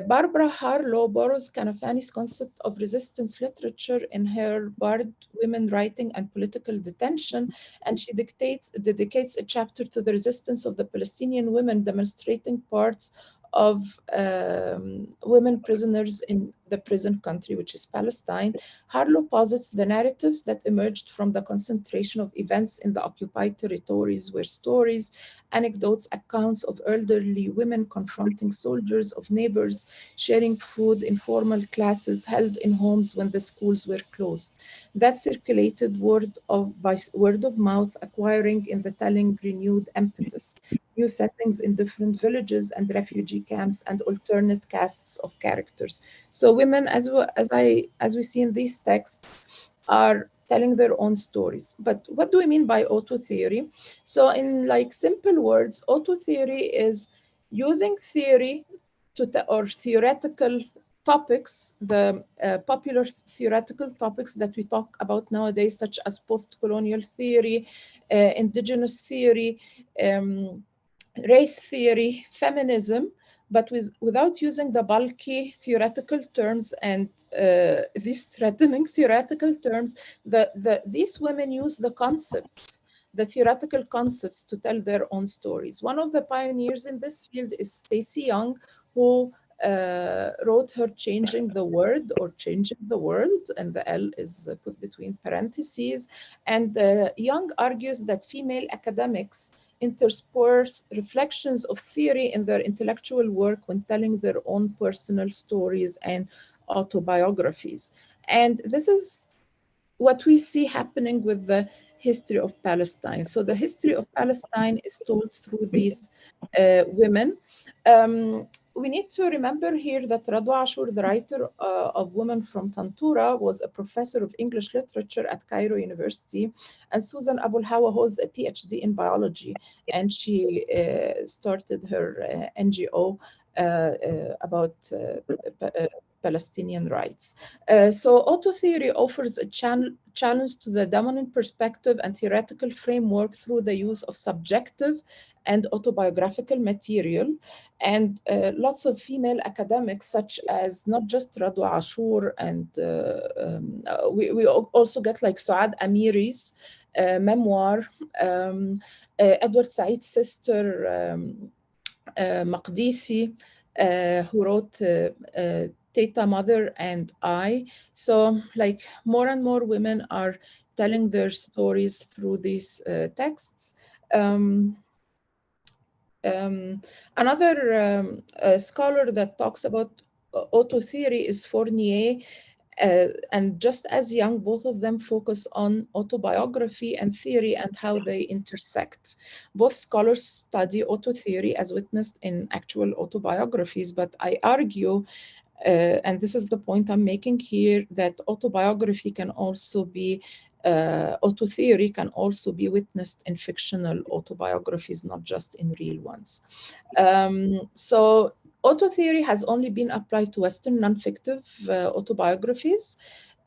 Speaker 2: Barbara Harlow borrows Kanafani's concept of resistance literature in her Barred Women Writing and Political Detention, and she dedicates a chapter to the resistance of the Palestinian women demonstrating parts of women prisoners in the prison country, which is Palestine. Harlow posits the narratives that emerged from the concentration of events in the occupied territories, where stories, anecdotes, accounts of elderly women confronting soldiers, of neighbors sharing food, informal classes held in homes when the schools were closed. That circulated by word of mouth, acquiring in the telling renewed impetus, new settings in different villages and refugee camps, and alternate casts of characters. So women, as we see in these texts, are telling their own stories. But what do we mean by auto theory? So in like simple words, auto theory is using theory or theoretical topics, the popular theoretical topics that we talk about nowadays, such as post-colonial theory, indigenous theory, race theory, feminism, but without using the bulky theoretical terms and these threatening theoretical terms. These women use the concepts, the theoretical concepts, to tell their own stories. One of the pioneers in this field is Stacey Young, who wrote her Changing the Word or Changing the World, and the L is put between parentheses. And Young argues that female academics intersperse reflections of theory in their intellectual work when telling their own personal stories and autobiographies. And this is what we see happening with the history of Palestine. So the history of Palestine is told through these women. We need to remember here that Radwa Ashour, the writer of Women from Tantura, was a professor of English literature at Cairo University, and Susan Abul Hawa holds a PhD in biology, and she started her NGO about Palestinian rights. So auto theory offers a challenge to the dominant perspective and theoretical framework through the use of subjective and autobiographical material. And lots of female academics, such as not just Radwa Ashour, and we also get like Suad Amiri's memoir, Edward Said's sister, Maqdisi, who wrote Tata, Mother, and I. So like more and more women are telling their stories through these texts. Another scholar that talks about auto theory is Fournier. And just as Young, both of them focus on autobiography and theory and how they intersect. Both scholars study auto theory as witnessed in actual autobiographies, but I argue, and this is the point I'm making here, that autobiography can also be, auto theory can also be witnessed in fictional autobiographies, not just in real ones. So auto theory has only been applied to Western non-fictive autobiographies.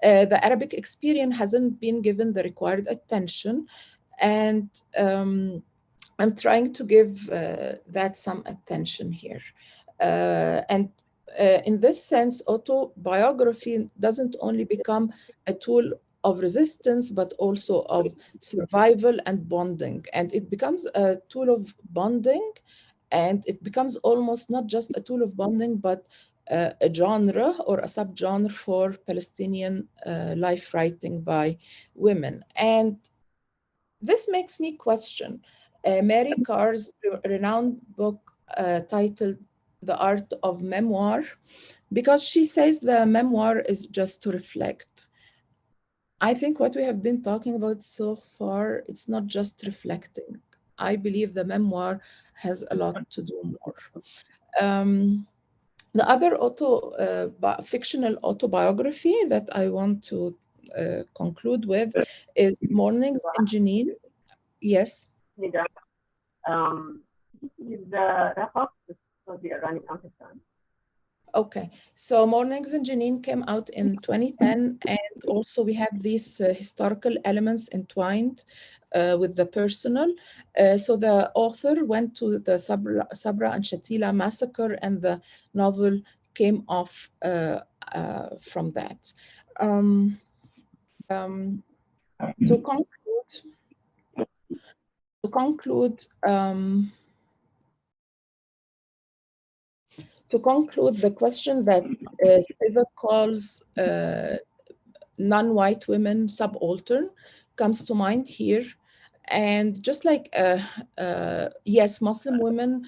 Speaker 2: The Arabic experience hasn't been given the required attention. And I'm trying to give that some attention here. And in this sense, autobiography doesn't only become a tool of resistance, but also of survival and bonding. And it becomes a tool of bonding, and it becomes almost not just a tool of bonding, but a genre or a subgenre for Palestinian life writing by women. And this makes me question Mary Carr's renowned book titled The Art of Memoir, because she says the memoir is just to reflect. I think what we have been talking about so far, it's not just reflecting. I believe the memoir has a lot to do more. The other fictional autobiography that I want to conclude with is Mornings in Jenin. Yes.
Speaker 3: This is the wrap-up for the Iranian Pakistan.
Speaker 2: Okay, so Mornings in Jenin came out in 2010, and also we have these historical elements entwined with the personal. So the author went to the Sabra and Shatila massacre, and the novel came off from that. To conclude, the question that Spivak calls non-white women subaltern comes to mind here. And just like, yes, Muslim women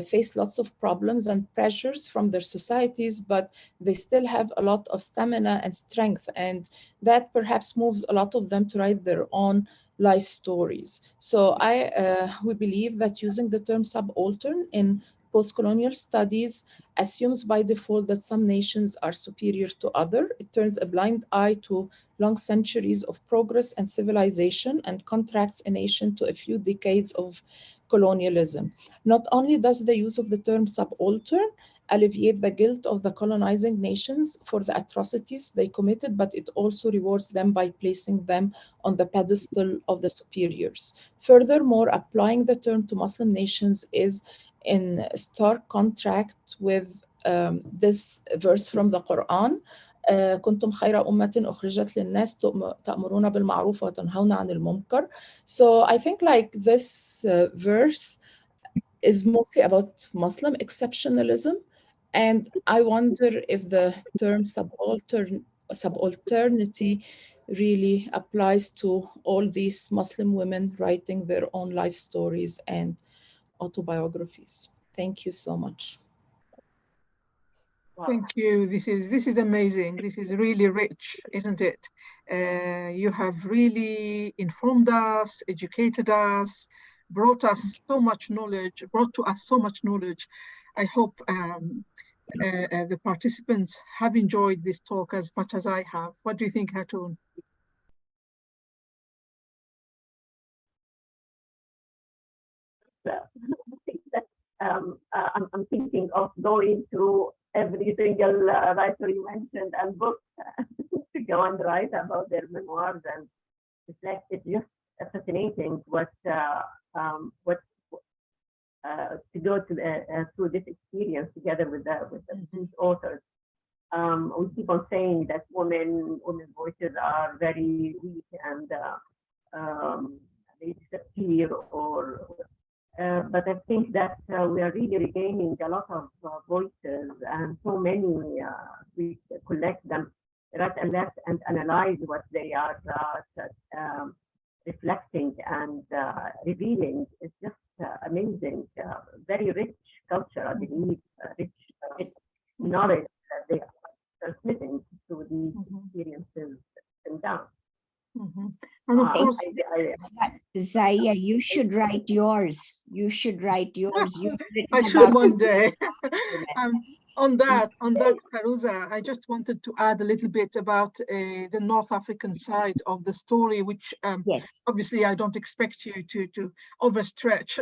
Speaker 2: face lots of problems and pressures from their societies, but they still have a lot of stamina and strength. And that perhaps moves a lot of them to write their own life stories. So we believe that using the term subaltern in post-colonial studies assumes by default that some nations are superior to others. It turns a blind eye to long centuries of progress and civilization and contracts a nation to a few decades of colonialism. Not only does the use of the term subaltern alleviate the guilt of the colonizing nations for the atrocities they committed, but it also rewards them by placing them on the pedestal of the superiors. Furthermore, applying the term to Muslim nations is in stark contrast with this verse from the Quran. كنتم خير أمة أخرجت للناس تأمرون بالمعروف وتنهون عن المنكر. So I think like this verse is mostly about Muslim exceptionalism, and I wonder if the term subalternity really applies to all these Muslim women writing their own life stories and autobiographies. Thank you so much.
Speaker 4: Thank you. This is amazing. This is really rich, isn't it? You have really informed us, educated us, brought to us so much knowledge. I hope the participants have enjoyed this talk as much as I have. What do you think, Hatun?
Speaker 3: I'm thinking of going through every single writer you mentioned and book to go and write about their memoirs, and it's just fascinating what to go through this experience together with these authors. We keep on saying that women's voices are very weak and they disappear, but I think that we are really regaining a lot of voices, and so many we collect them right and left and analyze what they are reflecting and revealing. It's just amazing, very rich culture, I believe, rich knowledge that they are transmitting through these experiences and down.
Speaker 4: And of course,
Speaker 1: Zaya, you should write yours. You should write yours.
Speaker 4: I should one day. On that, Feroza, I just wanted to add a little bit about the North African side of the story, which
Speaker 1: yes,
Speaker 4: obviously I don't expect you to overstretch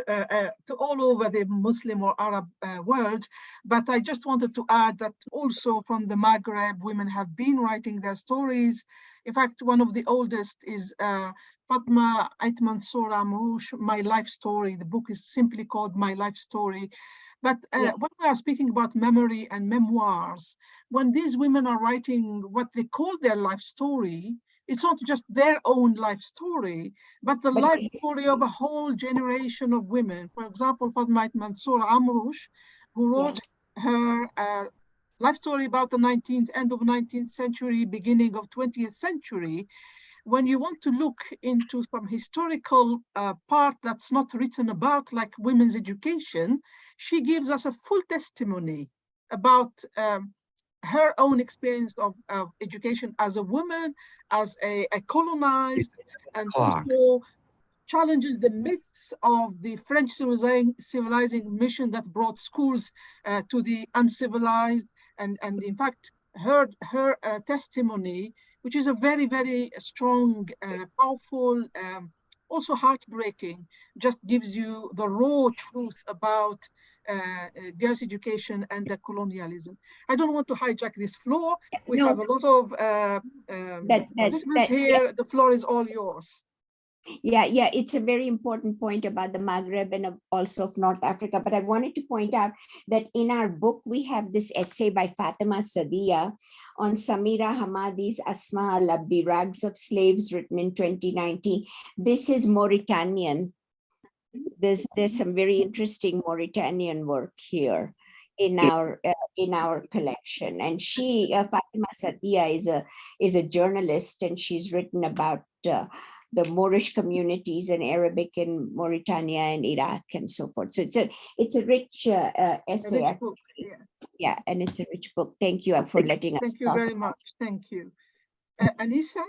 Speaker 4: to all over the Muslim or Arab world, but I just wanted to add that also from the Maghreb, women have been writing their stories. In fact, one of the oldest is Fatma Ait Mansour Amrouche, My Life Story. The book is simply called My Life Story. But when we are speaking about memory and memoirs, when these women are writing what they call their life story, it's not just their own life story, but the life story of a whole generation of women. For example, Fatma Ait Mansour Amrouche, who wrote her life story about the end of 19th century, beginning of 20th century. When you want to look into some historical part that's not written about, like women's education, she gives us a full testimony about her own experience of education as a woman, as a colonized, and also challenges the myths of the French civilizing mission that brought schools to the uncivilized. And in fact, her testimony, which is a very, very strong, powerful, also heartbreaking, just gives you the raw truth about girls' education and the colonialism. I don't want to hijack this floor. We have a lot of listeners here. The floor is all yours.
Speaker 1: Yeah, it's a very important point about the Maghreb and also of North Africa. But I wanted to point out that in our book, we have this essay by Fatima Sadia on Samira Hamadi's Asma al-Abdi, Rags of Slaves, written in 2019. This is Mauritanian. There's some very interesting Mauritanian work here in our collection. And she, Fatima Sadia, is a journalist, and she's written about the Moorish communities and Arabic in Mauritania and Iraq and so forth. So it's a rich essay.
Speaker 4: A rich book,
Speaker 1: yeah, and it's a rich book. Thank you for letting us talk.
Speaker 4: Thank you very much. Thank you. Anissa,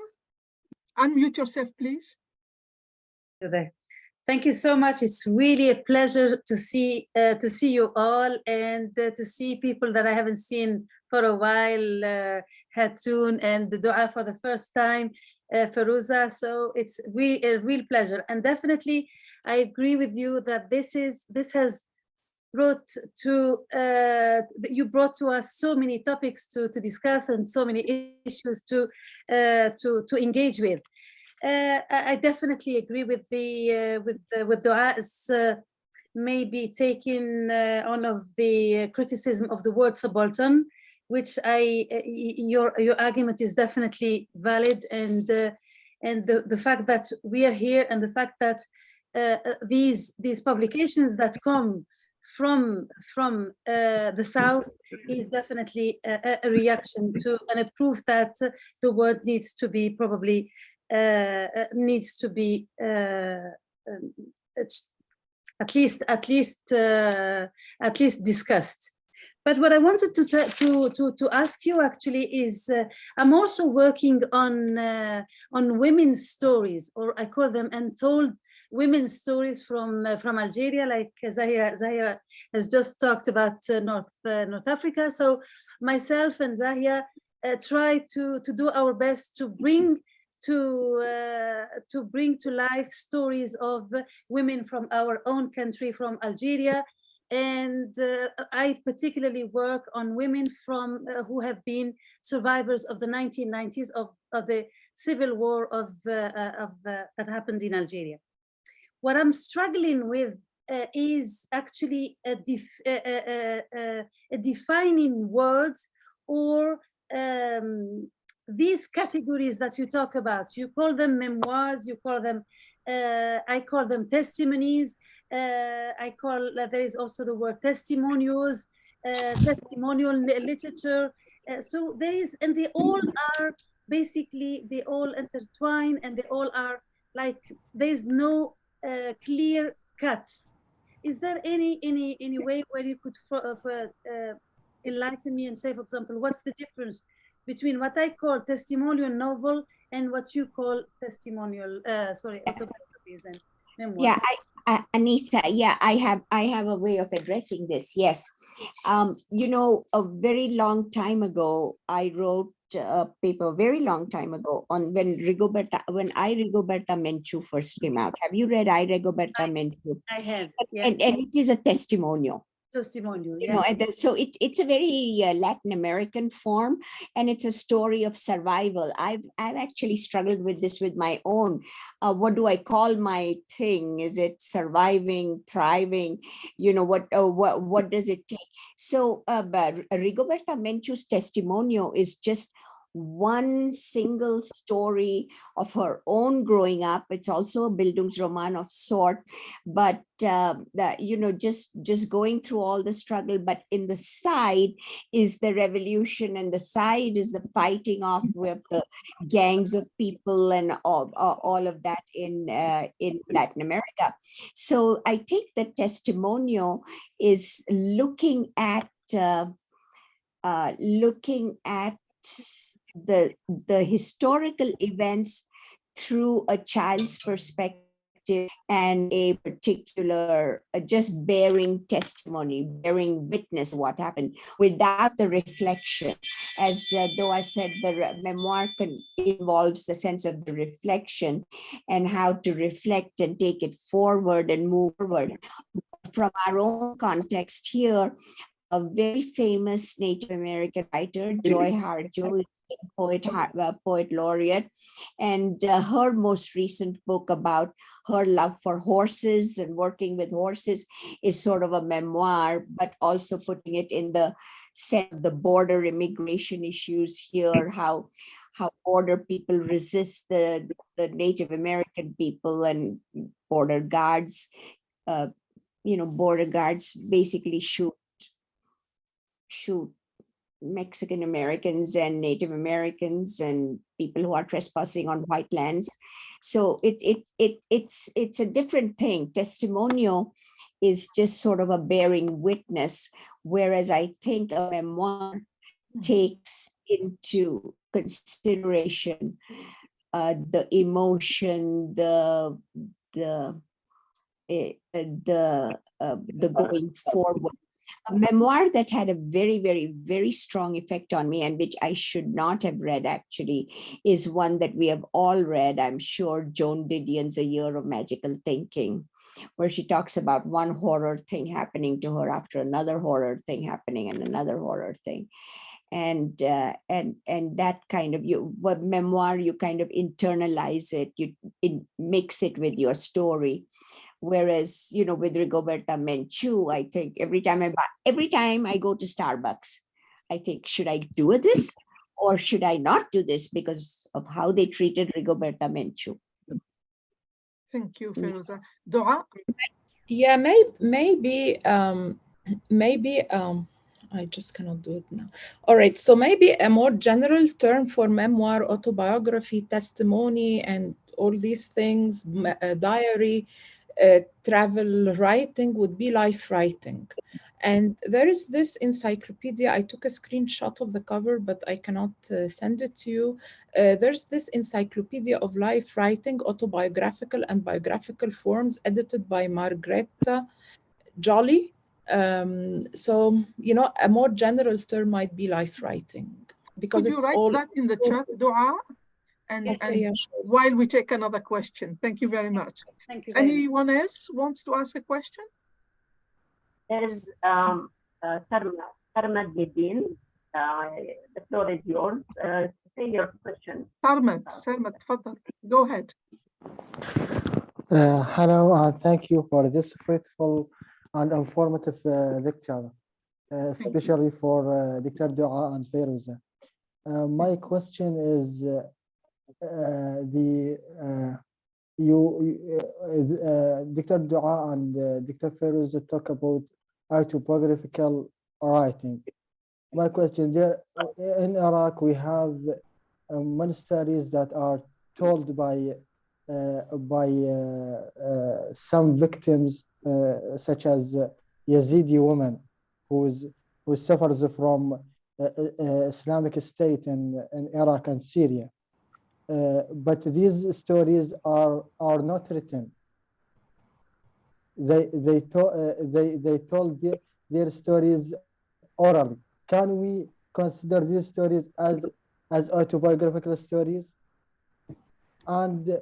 Speaker 4: unmute yourself, please.
Speaker 5: Thank you so much. It's really a pleasure to see you all, and to see people that I haven't seen for a while, Hatun and Doaa for the first time, Feroza. So it's really a real pleasure. And definitely, I agree with you that this has brought to you brought to us so many topics to discuss and so many issues to engage with. I definitely agree with Doaa's maybe taking on of the criticism of the word subaltern, which your argument is definitely valid, and the fact that we are here, and the fact that these publications that come from the South is definitely a reaction to, and a proof that the word needs to be probably at least discussed. But what I wanted to ask you actually is, I'm also working on women's stories, or I call them untold women's stories from Algeria, like Zahia has just talked about North Africa. So myself and Zahia try to do our best to bring to life stories of women from our own country, from Algeria. And I particularly work on women from who have been survivors of the 1990s of the civil war that happened in Algeria. What I'm struggling with is actually a defining words, or these categories that you talk about. You call them memoirs, you call them, I call them testimonies. There is also the word testimonials, testimonial literature. So there is, and they all are basically, they all intertwine, and they all are like, there's no clear cut. Is there any way where you could enlighten me and say, for example, what's the difference between what I call testimonial novel and what you call testimonial, autobiographies and memoirs?
Speaker 1: Yeah, Anissa, yeah, I have a way of addressing this. Yes, you know, a very long time ago, I wrote a paper, very long time ago, on when I Rigoberta Menchú first came out. Have you read I Rigoberta Menchú?
Speaker 5: I have, yeah.
Speaker 1: And it is a testimonial.
Speaker 5: Testimonial,
Speaker 1: You
Speaker 5: yeah.
Speaker 1: know, so it's a very Latin American form, and it's a story of survival. I've actually struggled with this with my own. What do I call my thing? Is it surviving, thriving? You know, what does it take? So, but Rigoberta Menchu's Testimonio is just one single story of her own growing up. It's also a Bildungsroman of sort, but that, you know, just going through all the struggle. But in the side is the revolution, and the side is the fighting off with the gangs of people and all of that in Latin America. So I think the Testimonio is looking at the historical events through a child's perspective and a particular just bearing testimony, bearing witness to what happened without the reflection. As Doaa said, the memoir involves the sense of the reflection and how to reflect and take it forward and move forward. From our own context here, a very famous Native American writer, Joy Harjo, poet laureate, and her most recent book about her love for horses and working with horses is sort of a memoir, but also putting it in the sense of the border immigration issues here, how border people resist the Native American people, and border guards, border guards basically shoot Mexican Americans and Native Americans and people who are trespassing on white lands. So it's a different thing. Testimonio is just sort of a bearing witness, whereas I think a memoir takes into consideration the emotion, the going forward. A memoir that had a very, very, very strong effect on me, and which I should not have read actually, is one that we have all read, I'm sure, Joan Didion's A Year of Magical Thinking, where she talks about one horror thing happening to her after another horror thing happening and another horror thing. And that kind of memoir, you kind of internalize it, it mix it with your story. Whereas, with Rigoberta Menchu, I think every time I go to Starbucks, I think, should I do this or should I not do this because of how they treated Rigoberta Menchu?
Speaker 4: Thank you, Feroza. Doaa?
Speaker 2: Yeah, maybe I just cannot do it now. All right, so maybe a more general term for memoir, autobiography, testimony, and all these things, diary, travel writing would be life writing. And there is this encyclopedia. I took a screenshot of the cover, but I cannot send it to you. There's this encyclopedia of life writing, autobiographical and biographical forms, edited by Margareta Jolly. So, a more general term might be life writing, because
Speaker 4: Could you
Speaker 2: it's
Speaker 4: write
Speaker 2: all
Speaker 4: that in the chat, Doaa? And,
Speaker 2: okay, yeah, sure.
Speaker 4: While we take another question. Thank you very much.
Speaker 5: Thank you very
Speaker 4: Anyone else wants to ask a question?
Speaker 3: There is Sarmad Medin. The floor is yours. Say your question.
Speaker 4: Sarmad, تفضل. Go ahead.
Speaker 6: Hello, and thank you for this fruitful and informative lecture, especially for Dr. Doaa and Feroza. My question is, Dr. Doaa and Dr. Feroza talk about autobiographical writing. My question, there in Iraq we have many stories that are told by some victims, such as Yazidi woman who suffers from Islamic State in Iraq and Syria. But these stories are not written. They told their stories orally. Can we consider these stories as autobiographical stories? And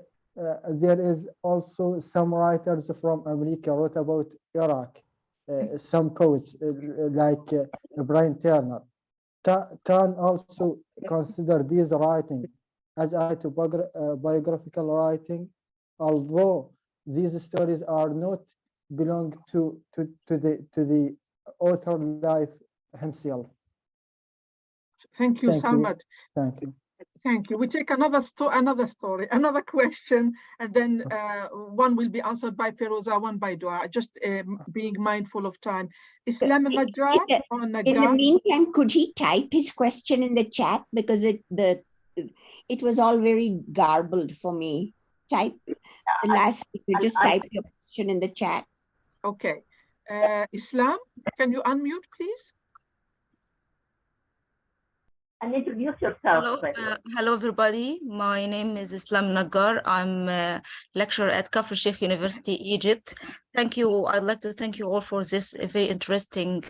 Speaker 6: there is also some writers from America wrote about Iraq, some poets like Brian Turner can also consider these writing as autobiographical writing, although these stories are not belong to the author life himself.
Speaker 4: Thank you,
Speaker 6: Thank you.
Speaker 4: Salmat.
Speaker 6: Thank you.
Speaker 4: Thank you. We take another story, another question, and then one will be answered by Feroza, one by Doaa, just being mindful of time. Islam Najjar or
Speaker 1: In the
Speaker 4: Nagar?
Speaker 1: meantime, could he type his question in the chat? Because it was all very garbled for me. Type the last, just type your question in the chat.
Speaker 4: Okay. Islam, can you unmute, please?
Speaker 3: And introduce yourself.
Speaker 7: Hello, everybody. My name is Islam Nagar. I'm a lecturer at Kafr Sheikh University, Egypt. Thank you. I'd like to thank you all for this very interesting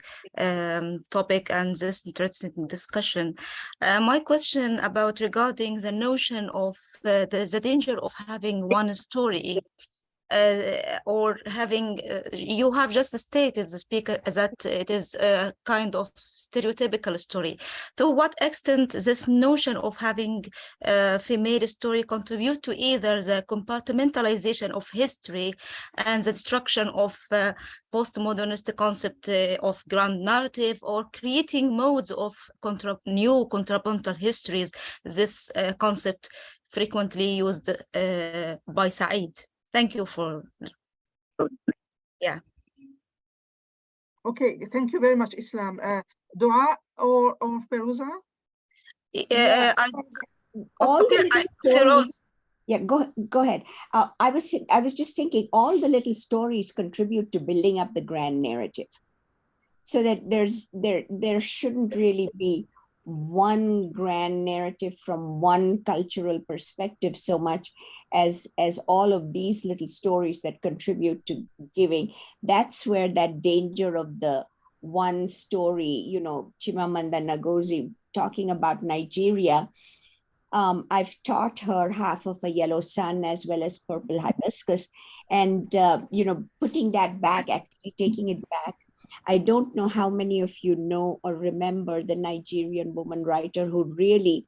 Speaker 7: topic and this interesting discussion. My question about regarding the notion of the danger of having one story. Or having, you have just stated, the speaker, that it is a kind of stereotypical story. To what extent this notion of having a female story contribute to either the compartmentalization of history and the destruction of postmodernist concept of grand narrative, or creating modes of new contrapuntal histories, this concept frequently used by Said. Thank you for, yeah.
Speaker 4: Okay, thank you very much, Islam. Doaa or Feroza?
Speaker 1: Stories. Yeah, go ahead. I was just thinking, all the little stories contribute to building up the grand narrative, so that there shouldn't really be one grand narrative from one cultural perspective so much as all of these little stories that contribute to giving. That's where that danger of the one story, you know, Chimamanda Ngozi talking about Nigeria. I've taught her Half of a Yellow Sun as well as Purple Hibiscus, and you know, putting that back, actually taking it back. I don't know how many of you know or remember the Nigerian woman writer who really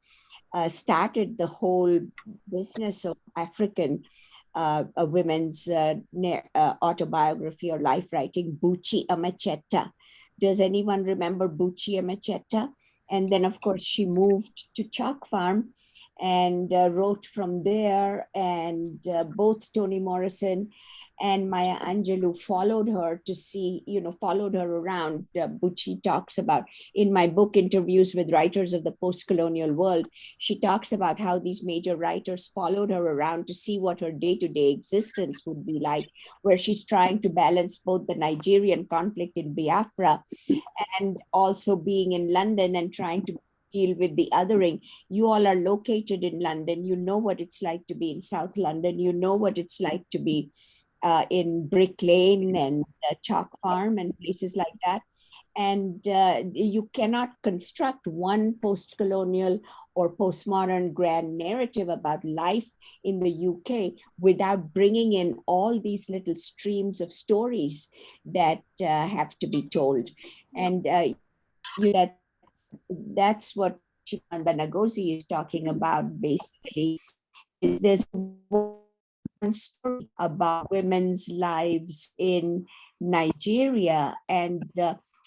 Speaker 1: started the whole business of African women's autobiography or life writing, Buchi Amachetta. Does anyone remember Buchi Amachetta? And then, of course, she moved to Chalk Farm and wrote from there. And both Toni Morrison and Maya Angelou followed her to see, you know, followed her around. Buchi talks about, in my book, Interviews with Writers of the Post-Colonial World, she talks about how these major writers followed her around to see what her day-to-day existence would be like, where she's trying to balance both the Nigerian conflict in Biafra and also being in London and trying to deal with the othering. You all are located in London. You know what it's like to be in South London. You know what it's like to be in Brick Lane and Chalk Farm and places like that. And you cannot construct one post-colonial or postmodern grand narrative about life in the UK without bringing in all these little streams of stories that have to be told. And that's what Chimamanda Ngozi is talking about, basically. There's one story about women's lives in Nigeria, and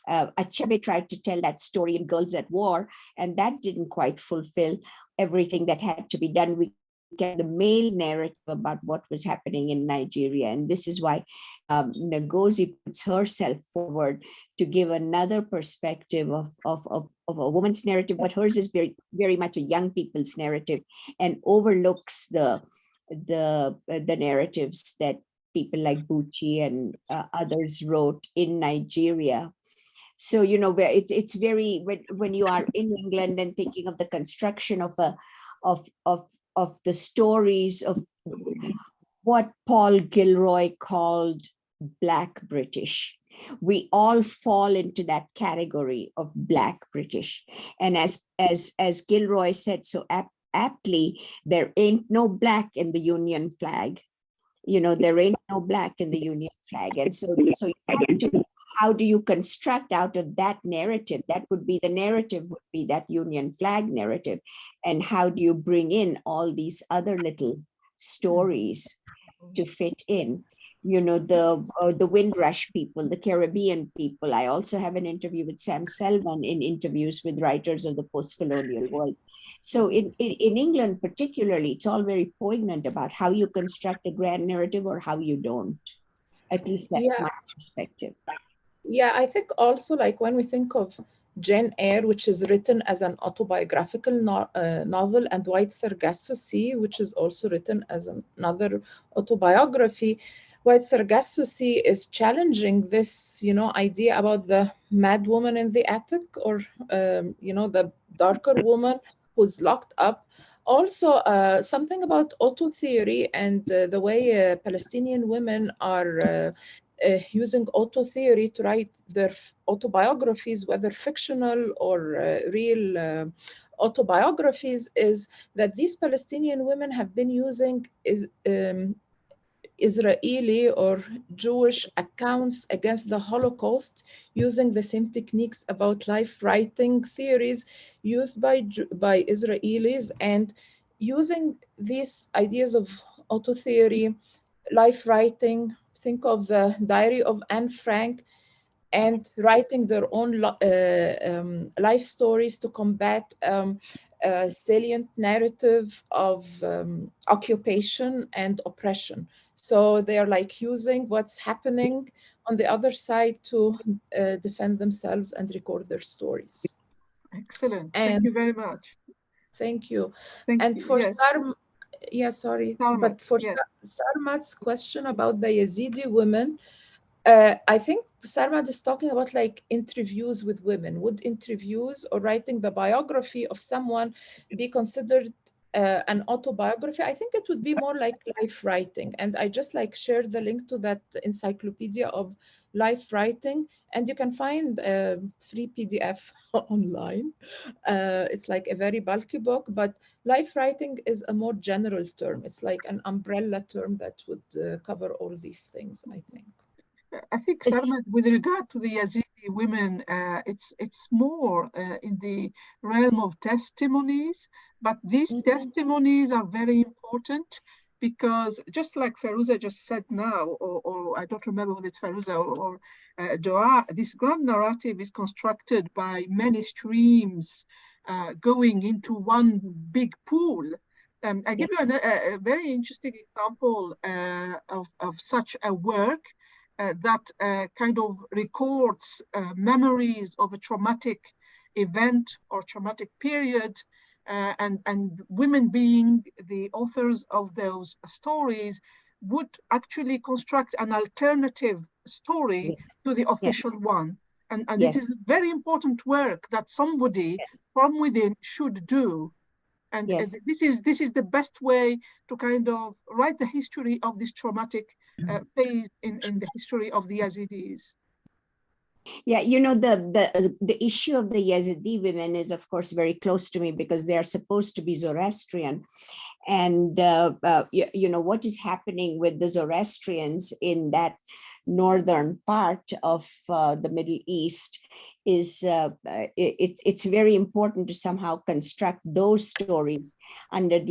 Speaker 1: Achebe tried to tell that story in Girls at War, and that didn't quite fulfill everything that had to be done. We get the male narrative about what was happening in Nigeria, and this is why Ngozi puts herself forward to give another perspective of a woman's narrative, but hers is very, very much a young people's narrative, and overlooks the narratives that people like Buchi and others wrote in Nigeria. So, you know, where it's very, when you are in England and thinking of the construction of the stories of what Paul Gilroy called Black British, we all fall into that category of Black British. And as Gilroy said so aptly, there ain't no black in the Union flag. You know, there ain't no black in the Union flag. And so you have to how do you construct out of that narrative? That would be the narrative, would be that Union flag narrative. And how do you bring in all these other little stories to fit in? You know, the Windrush people, the Caribbean people. I also have an interview with Sam Selvan in interviews with writers of the post-colonial world. So in England particularly, it's all very poignant about how you construct a grand narrative or how you don't. At least that's my perspective.
Speaker 2: Yeah, I think also like when we think of Jane Eyre, which is written as an autobiographical novel, and White Sargassy, which is also written as another autobiography, White Sargassy is challenging this, you know, idea about the mad woman in the attic, or you know, the darker woman who's locked up. Also, something about auto theory and the way Palestinian women are using auto theory to write their autobiographies, whether fictional or real autobiographies, is that these Palestinian women have been using Israeli or Jewish accounts against the Holocaust, using the same techniques about life writing theories used by Israelis, and using these ideas of auto theory, life writing. Think of the Diary of Anne Frank, and writing their own life stories to combat a salient narrative of occupation and oppression. So they are like using what's happening on the other side to defend themselves and record their stories.
Speaker 4: Excellent.
Speaker 2: And
Speaker 4: thank you very much.
Speaker 2: Thank you.
Speaker 4: Thank
Speaker 2: and
Speaker 4: you.
Speaker 2: for
Speaker 4: Yes.
Speaker 2: Sarmat, but for
Speaker 4: yes.
Speaker 2: Sarmat's question about the Yazidi women, I think Sarmat is talking about like interviews with women. Would interviews or writing the biography of someone be considered an autobiography? I think it would be more like life writing. And I just like shared the link to that encyclopedia of life writing, and you can find a free PDF online. It's like a very bulky book, but life writing is a more general term. It's like an umbrella term that would cover all these things, I think.
Speaker 4: I think, Sarmat, with regard to the Yazidi women, it's more in the realm of testimonies, but these testimonies are very important because just like Feroza just said now, or I don't remember whether it's Feroza or Doaa, this grand narrative is constructed by many streams going into one big pool. I give you a very interesting example of such a work that kind of records memories of a traumatic event or traumatic period, and women being the authors of those stories would actually construct an alternative story to the official one. And it is very important work that somebody from within should do. And this is the best way to kind of write the history of this traumatic phase in the history of the Yazidis.
Speaker 1: Yeah, you know, the issue of the Yazidi women is, of course, very close to me because they are supposed to be Zoroastrian. And, you know, what is happening with the Zoroastrians in that northern part of the Middle East is it's very important to somehow construct those stories under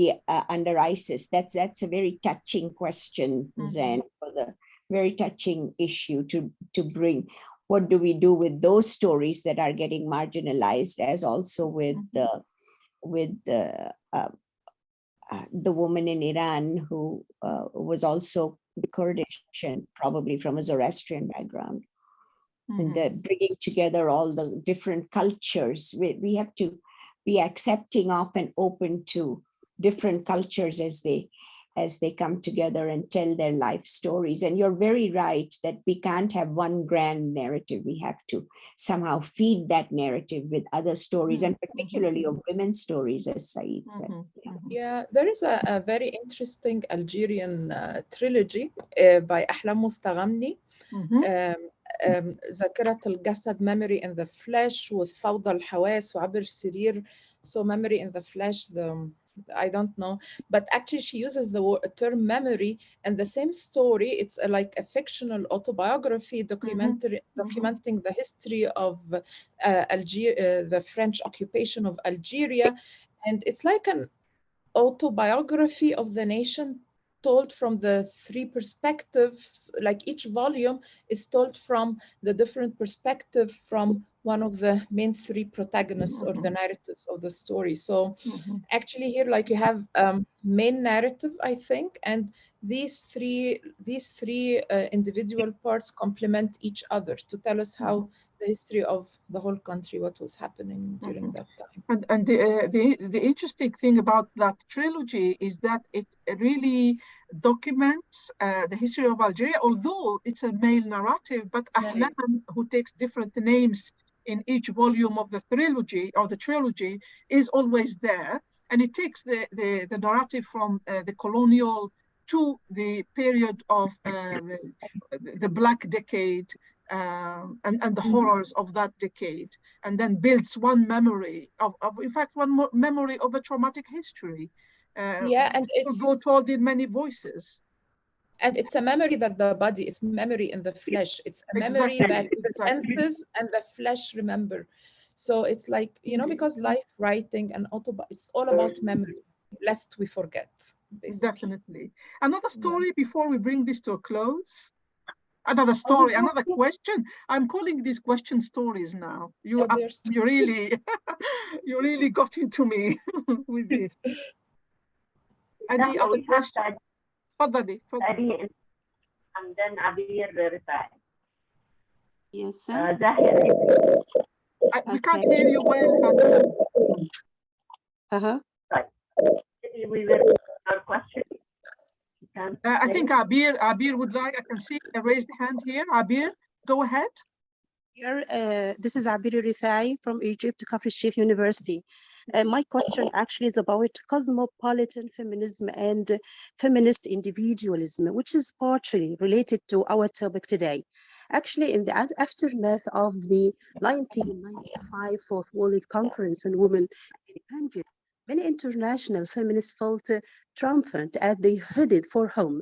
Speaker 1: under ISIS. That's a very touching question, Zen, for the very touching issue to bring. What do we do with those stories that are getting marginalized, as also with the woman in Iran who was also Kurdish and probably from a Zoroastrian background. And bringing together all the different cultures. We have to be accepting of and open to different cultures as they come together and tell their life stories. And you're very right that we can't have one grand narrative. We have to somehow feed that narrative with other stories, and particularly of women's stories, as Saeed said.
Speaker 2: Yeah, there is a very interesting Algerian trilogy by Ahlam Mustaghamni, ذاكرة الجسد, memory in the flesh, with فوضى الحواس وعبر السرير. So memory in the flesh, the I don't know, but actually she uses the term memory, and the same story, it's like a fictional autobiography documenting the history of the French occupation of Algeria. And it's like an autobiography of the nation told from the three perspectives. Like each volume is told from the different perspective from one of the main three protagonists or the narratives of the story. So actually here, like, you have main narrative, I think, and these three individual parts complement each other to tell us how the history of the whole country, what was happening during that time.
Speaker 4: And the interesting thing about that trilogy is that it really documents the history of Algeria, although it's a male narrative, but Ahlam, who takes different names in each volume of the trilogy is always there. And it takes the narrative from the colonial to the period of the Black Decade, and the horrors of that decade, and then builds one memory of in fact, one memory of a traumatic history.
Speaker 2: And it's
Speaker 4: told in many voices.
Speaker 2: And it's a memory that the body, it's memory in the flesh. It's a memory that the senses and the flesh remember. So it's like, you know, because life writing and it's all about memory, lest we forget, basically.
Speaker 4: Definitely. Another story before we bring this to a close. Another story, another question. I'm calling these question stories now. You really, you really got into me with this. Any other question? Fadali.
Speaker 3: And then Abir Rifai.
Speaker 8: Yes, sir.
Speaker 4: We can't hear you well.
Speaker 3: Right. We will our question.
Speaker 4: I think Abir would like, I can see a raised hand here. Abir, go ahead.
Speaker 8: Here, this is Abir Rifai from Egypt, Kafr Sheikh University. My question actually is about cosmopolitan feminism and feminist individualism, which is partially related to our topic today. Actually, in the aftermath of the 1995 Fourth World Conference on Women Independence, many international feminists felt triumphant as they headed for home.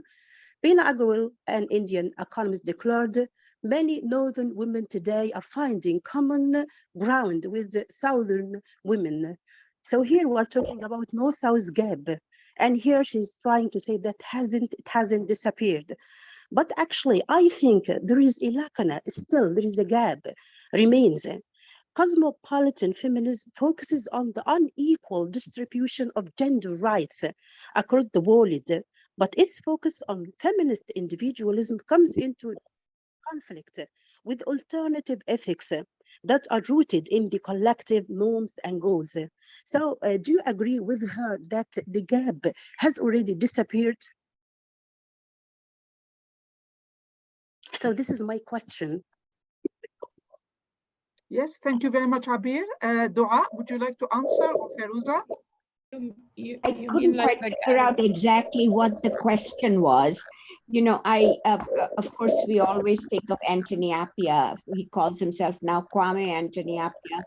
Speaker 8: Bina Agarwal, an Indian economist, declared, many northern women today are finding common ground with southern women. So here we're talking about North-South gap. And here she's trying to say that it hasn't disappeared. But actually, I think there is a lacuna, still there is a gap, remains. Cosmopolitan feminism focuses on the unequal distribution of gender rights across the world, but its focus on feminist individualism comes into conflict with alternative ethics that are rooted in the collective norms and goals. So do you agree with her that the gap has already disappeared? So this is my question.
Speaker 4: Yes, thank you very much, Abir. Doaa, would you like to answer, or Feroza?
Speaker 1: I couldn't quite figure out exactly what the question was. You know, of course, we always think of Anthony Appiah. He calls himself now Kwame Anthony Appiah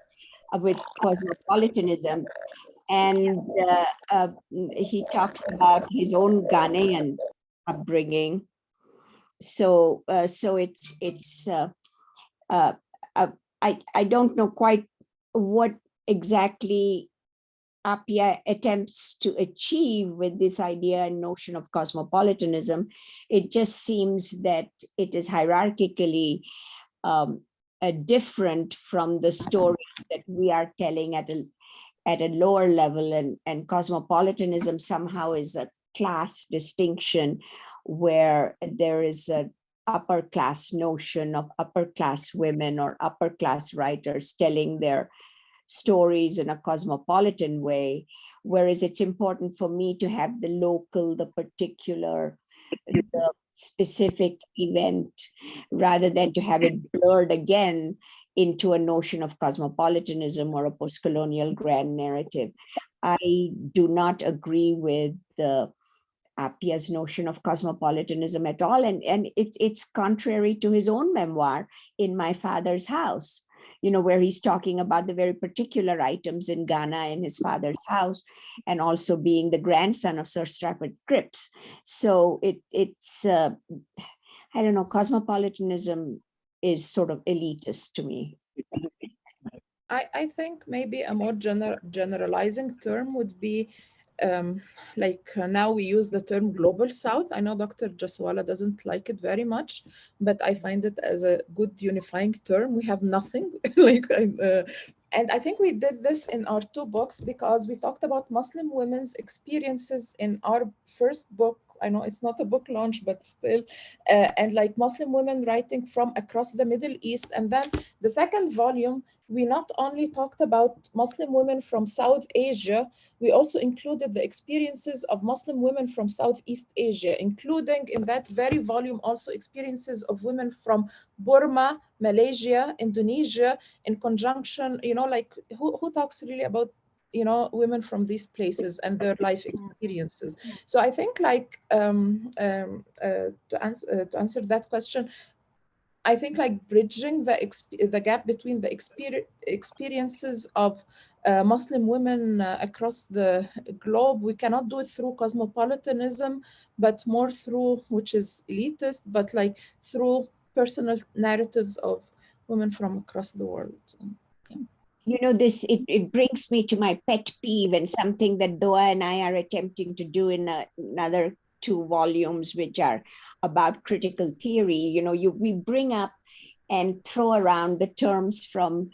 Speaker 1: with cosmopolitanism. And he talks about his own Ghanaian upbringing. So I don't know quite what exactly Appiah attempts to achieve with this idea and notion of cosmopolitanism. It just seems that it is hierarchically different from the stories that we are telling at a lower level, and cosmopolitanism somehow is a class distinction where there is an upper class notion of upper class women or upper class writers telling their stories in a cosmopolitan way, whereas it's important for me to have the local, the particular, the specific event, rather than to have it blurred again into a notion of cosmopolitanism or a post-colonial grand narrative. I do not agree with the Appiah's notion of cosmopolitanism at all, and it's contrary to his own memoir, In My Father's House. where he's talking about the very particular items in Ghana in his father's house, and also being the grandson of Sir Stratford Cripps. So it's I don't know, cosmopolitanism is sort of elitist to me.
Speaker 2: I think maybe a more generalizing term would be now we use the term global south. I know Dr. Jussawalla doesn't like it very much, but I find it as a good unifying term. We have nothing and I think we did this in our 2 books because we talked about Muslim women's experiences in our first book. I know it's not a book launch, but still, and like Muslim women writing from across the Middle East. And then the second volume, we not only talked about Muslim women from South Asia, we also included the experiences of Muslim women from Southeast Asia, including in that very volume also experiences of women from Burma, Malaysia, Indonesia, in conjunction, like who talks really about women from these places and their life experiences. So I think like to answer that question, I think like bridging the gap between the experiences of Muslim women across the globe, we cannot do it through cosmopolitanism, but more through, which is elitist, but like through personal narratives of women from across the world.
Speaker 1: It brings me to my pet peeve and something that Doaa and I are attempting to do in another 2 volumes, which are about critical theory. We bring up and throw around the terms from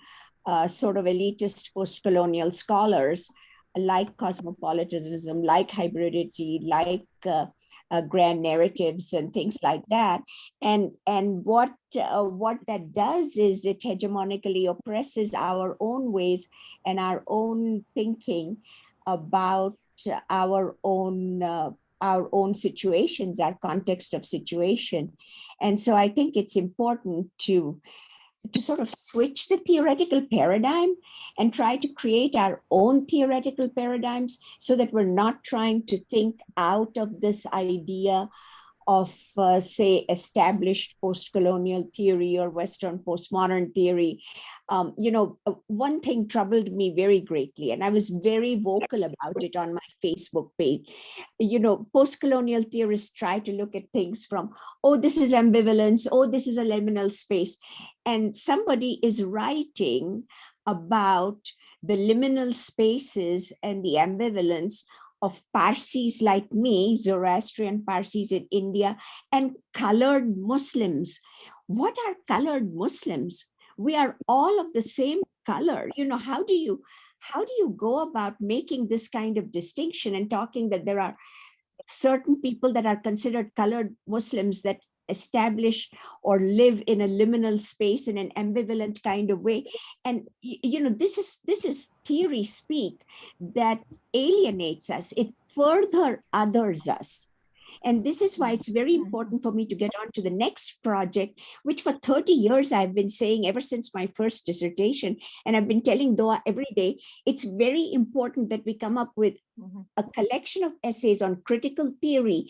Speaker 1: sort of elitist post-colonial scholars like cosmopolitanism, like hybridity, like grand narratives and things like that. And what that does is it hegemonically oppresses our own ways and our own thinking about our own situations, our context of situation. And so I think it's important to sort of switch the theoretical paradigm and try to create our own theoretical paradigms so that we're not trying to think out of this idea of, say, established post-colonial theory or Western postmodern theory. One thing troubled me very greatly, and I was very vocal about it on my Facebook page. Post-colonial theorists try to look at things from, oh, this is ambivalence, oh, this is a liminal space. And somebody is writing about the liminal spaces and the ambivalence of Parsis like me, Zoroastrian Parsis in India, and colored Muslims. What are colored Muslims? We are all of the same color. How do you go about making this kind of distinction and talking that there are certain people that are considered colored Muslims that establish or live in a liminal space in an ambivalent kind of way? And this is theory speak that alienates us. It further others us. And this is why it's very important for me to get on to the next project, which for 30 years I've been saying ever since my first dissertation, and I've been telling Doaa every day, it's very important that we come up with a collection of essays on critical theory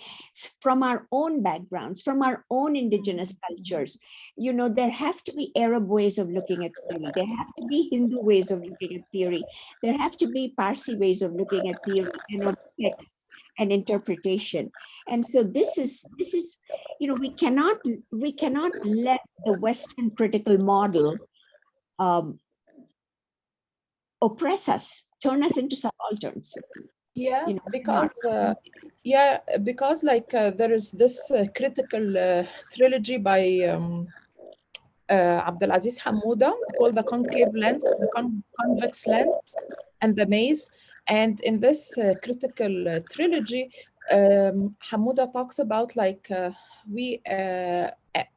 Speaker 1: from our own backgrounds, from our own indigenous cultures. There have to be Arab ways of looking at theory. There have to be Hindu ways of looking at theory. There have to be Parsi ways of looking at theory and of text and interpretation. And so this is we cannot let the Western critical model oppress us, turn us into subalterns.
Speaker 2: Yeah, because like there is this critical trilogy by Abdulaziz Hamouda called The Concave Lens, The Convex Lens, and The Maze. And in this critical trilogy, Hamouda talks about like we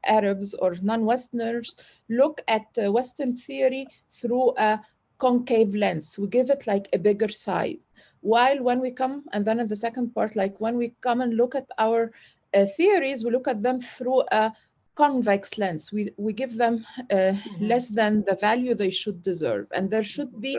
Speaker 2: Arabs or non-Westerners look at Western theory through a concave lens. We give it like a bigger side. While when we come, and then in the second part, like when we come and look at our theories, we look at them through a convex lens. We give them less than the value they should deserve. And there should be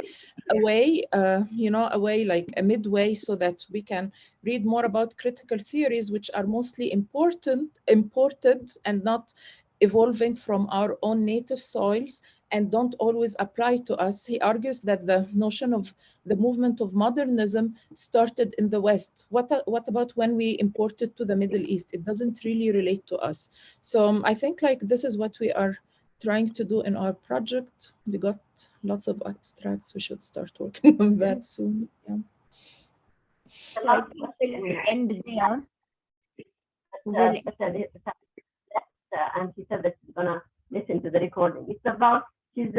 Speaker 2: a way, a way like a midway so that we can read more about critical theories, which are mostly imported and not evolving from our own native soils and don't always apply to us. He argues that the notion of the movement of modernism started in the West. What about when we imported to the Middle East? It doesn't really relate to us. So I think like this is what we are trying to do in our project. We got lots of abstracts. We should start working on that soon. Yeah.
Speaker 1: So I think we'll end there. We'll-
Speaker 3: And she said that she's gonna listen to the recording. It's about, she's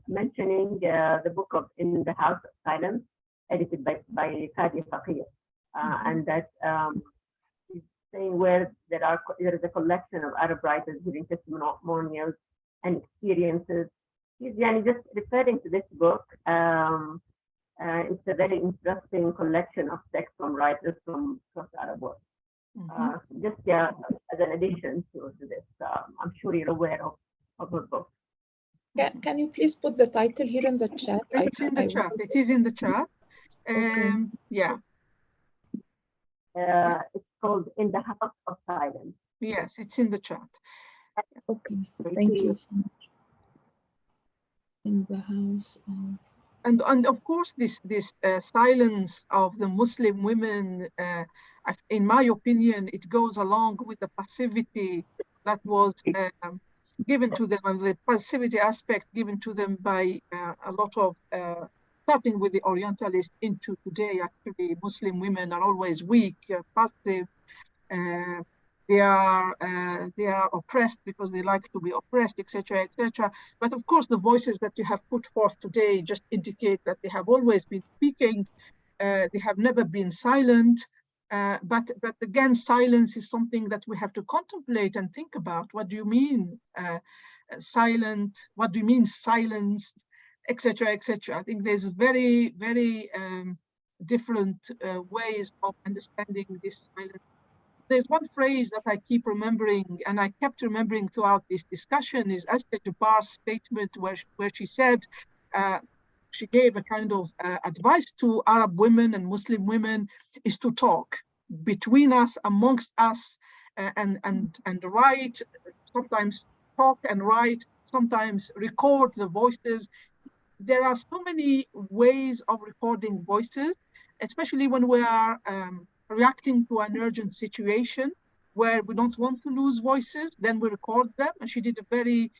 Speaker 3: mentioning the book of In the House of Silence, edited by Fadi Faqir, and that she's saying where there is a collection of Arab writers giving testimonials and experiences. She's just referring to this book. It's a very interesting collection of texts from writers from across the Arab world. Just as an addition to this, I'm sure you're aware of her book.
Speaker 2: Can you please put the title here in the chat?
Speaker 4: It's in the chat. It is in the chat. Yeah.
Speaker 3: It's called In the House of Silence.
Speaker 4: Yes, it's in the chat.
Speaker 2: Okay, thank you so much. In the House of...
Speaker 4: And of course, this silence of the Muslim women, in my opinion, it goes along with the passivity that was given to them, the passivity aspect given to them by a lot of, starting with the Orientalists into today. Actually, Muslim women are always weak, passive. They are oppressed because they like to be oppressed, etc., etc. But of course, the voices that you have put forth today just indicate that they have always been speaking. They have never been silent. But again, silence is something that we have to contemplate and think about. What do you mean silent? What do you mean silenced, etc., etc. I think there's very, very different ways of understanding this silence. There's one phrase that I keep remembering, and I kept remembering throughout this discussion, is Esther Jabbar's statement where she said, she gave a kind of advice to Arab women and Muslim women, is to talk between us, amongst us, and write, sometimes talk and write, sometimes record the voices. There are so many ways of recording voices, especially when we are reacting to an urgent situation where we don't want to lose voices, then we record them. And she did a very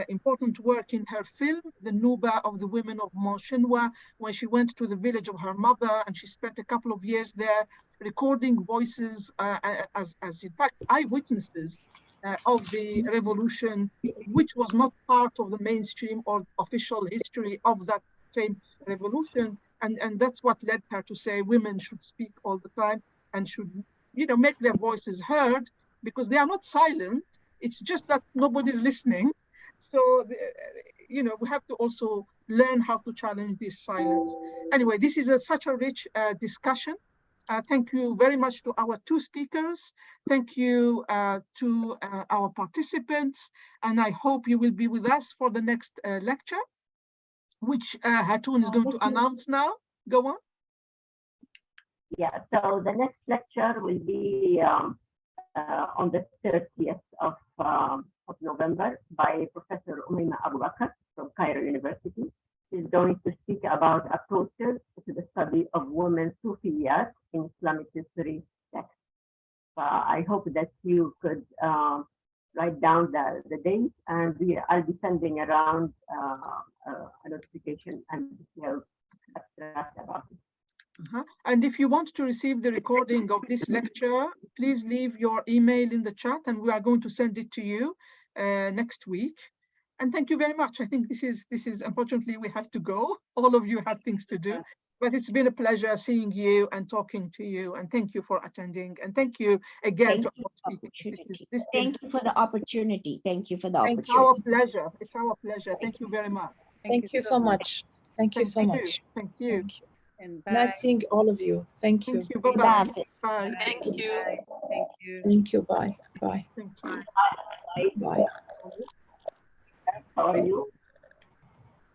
Speaker 4: important work in her film, The Nuba of the Women of Monshinwa, when she went to the village of her mother and she spent a couple of years there recording voices as in fact eyewitnesses of the revolution, which was not part of the mainstream or official history of that same revolution. And that's what led her to say women should speak all the time and should, make their voices heard, because they are not silent. It's just that nobody's listening. So, we have to also learn how to challenge this silence. Anyway, this is such a rich discussion. Thank you very much to our two speakers. Thank you to our participants. And I hope you will be with us for the next lecture, which Hatoun is going to announce now. Go on.
Speaker 3: Yeah, so the next lecture will be on the 30th of November by Professor Umayma Abu Bakr from Cairo University. She's going to speak about approaches to the study of women's Sufiyat in Islamic history texts. I hope that you could write down the date, and I'll be sending around a notification and detailed abstract about it.
Speaker 4: And if you want to receive the recording of this lecture, please leave your email in the chat and we are going to send it to you next week. And thank you very much. I think this is unfortunately we have to go. All of you have things to do, but it's been a pleasure seeing you and talking to you. And thank you for attending. And thank you again to our speakers.
Speaker 1: Thank you for the opportunity. Thank you for the opportunity.
Speaker 4: It's our pleasure. It's our pleasure. Thank you very much.
Speaker 2: Thank you so much. Thank you so much.
Speaker 4: Thank you.
Speaker 5: And
Speaker 2: nice seeing all of you. Thank you.
Speaker 4: Thank you. Bye-bye.
Speaker 1: Bye.
Speaker 5: Thank you. Thank you.
Speaker 2: Thank you. Bye. Bye.
Speaker 4: Thank you.
Speaker 2: Bye.
Speaker 3: How are you?